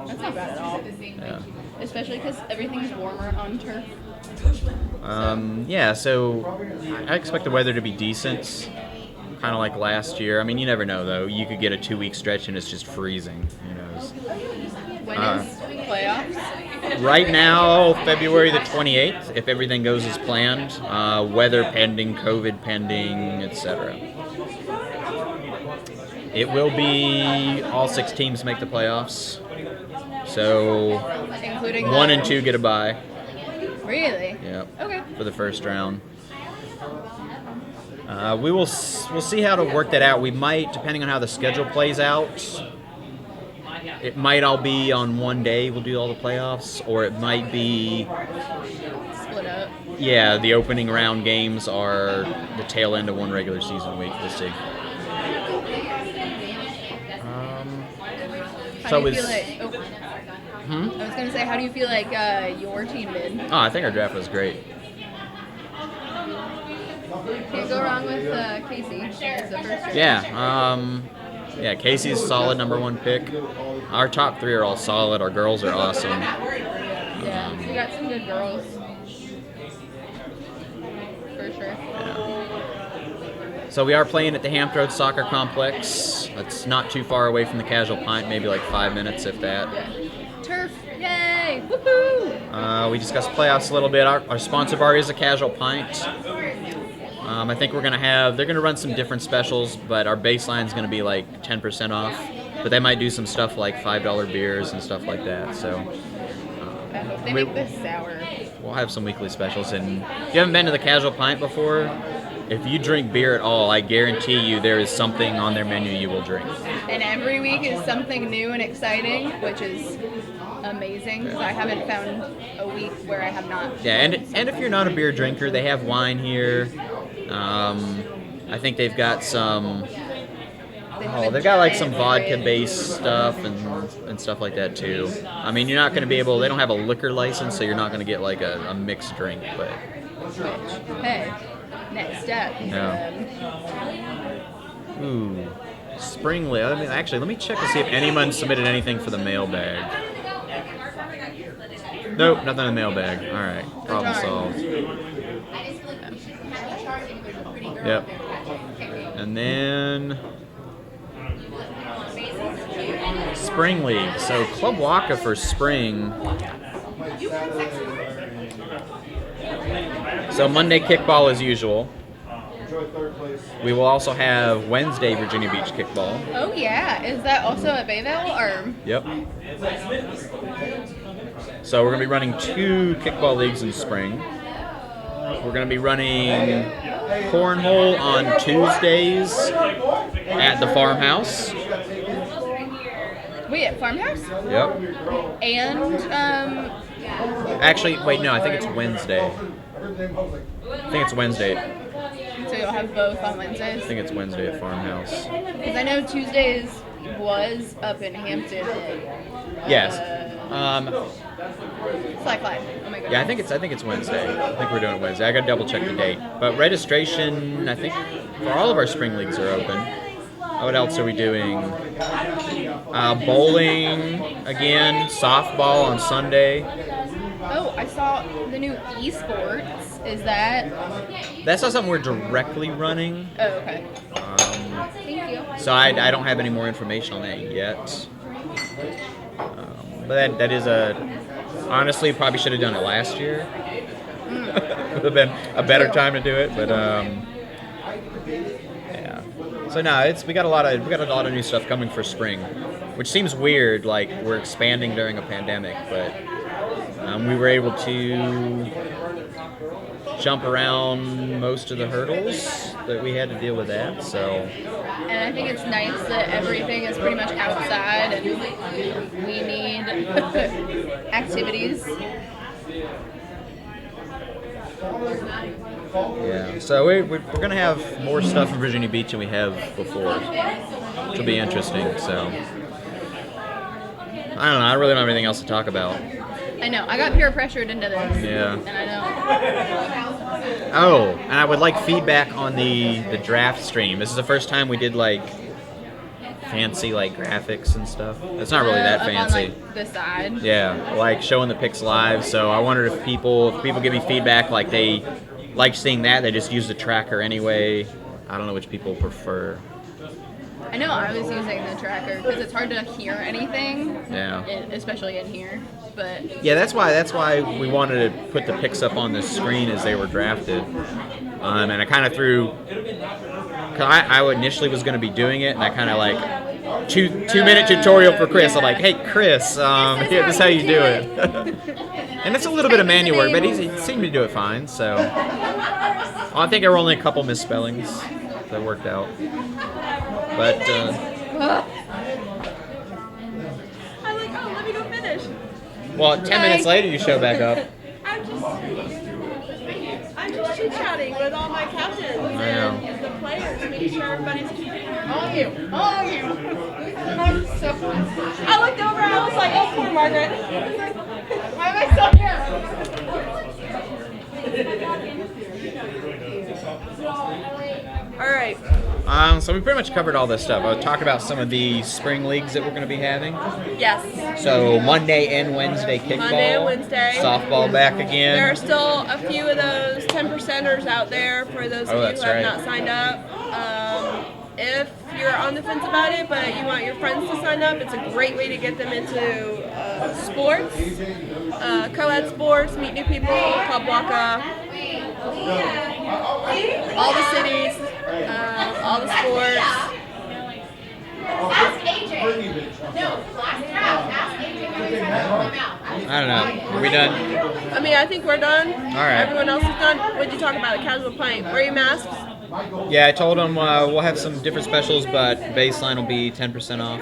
That's not bad at all. Yeah. Especially because everything's warmer on turf. Yeah, so I expect the weather to be decent, kind of like last year. I mean, you never know, though. You could get a 2-week stretch and it's just freezing. Who knows? When is playoffs? Right now, February the 28th, if everything goes as planned. Weather pending, COVID pending, etc. It will be all 6 teams make the playoffs. So Including 1 the- and 2 get a bye. Really? Yep. Okay. For the first round. We'll see how to work that out. We might, depending on how the schedule plays out, it might all be on one day. We'll do all the playoffs, or it might be Split up. yeah. The opening round games are the tail end of one regular season week. We'll see. How do you feel like? Oh. I was gonna say, how do you feel like your team did? Oh, I think our draft was great. Can't go wrong with Casey. As the first Yeah. Yeah. Casey's a solid number 1 pick. Our top 3 are all solid. Our girls are awesome. Yeah, we got some good girls. For sure. So we are playing at the Hampton Road Soccer Complex. It's not too far away from the Casual Pint, maybe like 5 minutes, if that. Turf, yay! Woohoo! We discussed playoffs a little bit. Our sponsor bar is the Casual Pint. I think they're going to run some different specials, but our baseline is going to be like 10% off. But they might do some stuff like $5 beers and stuff like that. So I hope they make this sour. we'll have some weekly specials. And if you haven't been to the Casual Pint before, if you drink beer at all, I guarantee you there is something on their menu you will drink. And every week is something new and exciting, which is amazing because I haven't found a week where I have not. Yeah, and if you're not a beer drinker, they have wine here. I think they've got some. Oh, they've got like some vodka-based stuff and stuff like that too. I mean, you're not going to be able. They don't have a liquor license, so you're not going to get like a mixed drink. But Hey, next step. Yeah. Ooh, Springley. Let me check to see if anyone submitted anything for the mailbag. Nope, nothing in the mailbag. All right, problem solved. Yep. And then Spring League. So Club Waka for spring. So Monday kickball as usual. We will also have Wednesday Virginia Beach kickball. Oh yeah, is that also at Bayville or? Yep. So we're going to be running 2 kickball leagues in spring. We're going to be running cornhole on Tuesdays at the farmhouse. Wait, at Farmhouse? Yep. And Actually, wait, no, I think it's Wednesday. I think it's Wednesday. so you'll have both on I Wednesdays? think it's Wednesday at farmhouse. Because I know Tuesdays was up in Hampton. Yes. Slackline. Oh my goodness. Yeah, I think it's Wednesday. I think we're doing it Wednesday. I got to double check the date. But registration, I think, for all of our spring leagues are open. What else are we doing? Bowling again. Softball on Sunday. Oh, I saw the new esports. Is that? That's not something we're directly running. Oh, okay. Thank you. So I don't have any more information on that yet. But that is honestly, probably should have done it last year. Would have been a better time to do it, but yeah. So no, we got a lot of new stuff coming for spring, which seems weird. Like we're expanding during a pandemic, but we were able to jump around most of the hurdles that we had to deal with that. So. And I think it's nice that everything is pretty much outside, and we need activities. Yeah, so we're going to have more stuff in Virginia Beach than we have before, which will be interesting. So, I don't know, I really don't have anything else to talk about. I know, I got peer pressured into this. Yeah. And I know. Oh, and I would like feedback on the draft stream. This is the first time we did like fancy like graphics and stuff. It's not really that fancy. On, like, the side. Yeah, like showing the picks live. So I wondered if people give me feedback like they like seeing that, they just use the tracker anyway. I don't know which people prefer. I know I was using the tracker because it's hard to hear anything. Yeah. Especially in here, but. Yeah, that's why we wanted to put the picks up on the screen as they were drafted. And I kind of threw. Cause I initially was going to be doing it, and I kind of like 2-minute tutorial for Chris. I'm like, hey Chris, this is how you do it. And it's a little bit of manual work, but he seemed to do it fine. So I think there were only a couple misspellings that worked out. But I'm like, oh, let me go finish. well, 10 minutes later you show back up. I'm just chit-chatting with all my captains and the players, making sure everybody's keeping on you. I'm so I looked over, I was like, oh, poor Margaret. Why am I still here? All right. So we pretty much covered all this stuff. I'll talk about some of the spring leagues that we're going to be having. Yes. So Monday and Wednesday kickball. Monday and Wednesday. Softball back again. There are still a few of those 10%ers out there for those of you who have not signed up. If you're on the fence about it, but you want your friends to sign up, it's a great way to get them into sports, co-ed sports, meet new people, Club Waka, all the cities, all the sports. Ask AJ. No, last time, ask AJ how he's having to come out. I don't know. Are we done? I mean, I think we're done. All right. Everyone else is done. What did you talk about? Casual pint. Wear your masks. Yeah, I told them we'll have some different specials, but baseline will be 10% off.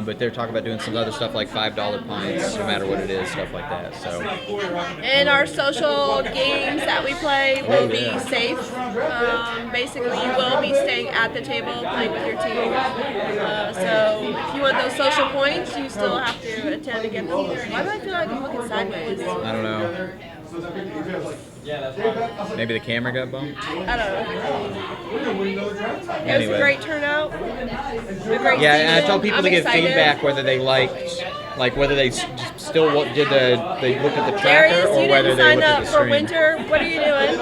But they're talking about doing some other stuff like $5 pints, no matter what it is, stuff like that. So. And our social games that we play will be safe. Basically, you will be staying at the table playing with your team. So if you want those social points, you still have to attend to get them. Why do I feel like I'm looking sideways? I don't know. Maybe the camera got bumped? I don't know. It was a great turnout. Yeah, and I told people to give feedback whether they liked, like whether they still they looked at the tracker or whether they looked at the screen. For winter. What are you doing?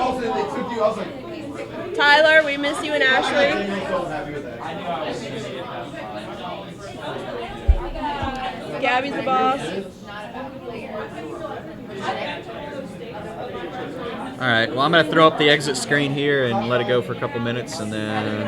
Tyler, we miss you and Ashley. Gabby's the boss. All right, well, I'm going to throw up the exit screen here and let it go for a couple minutes, and then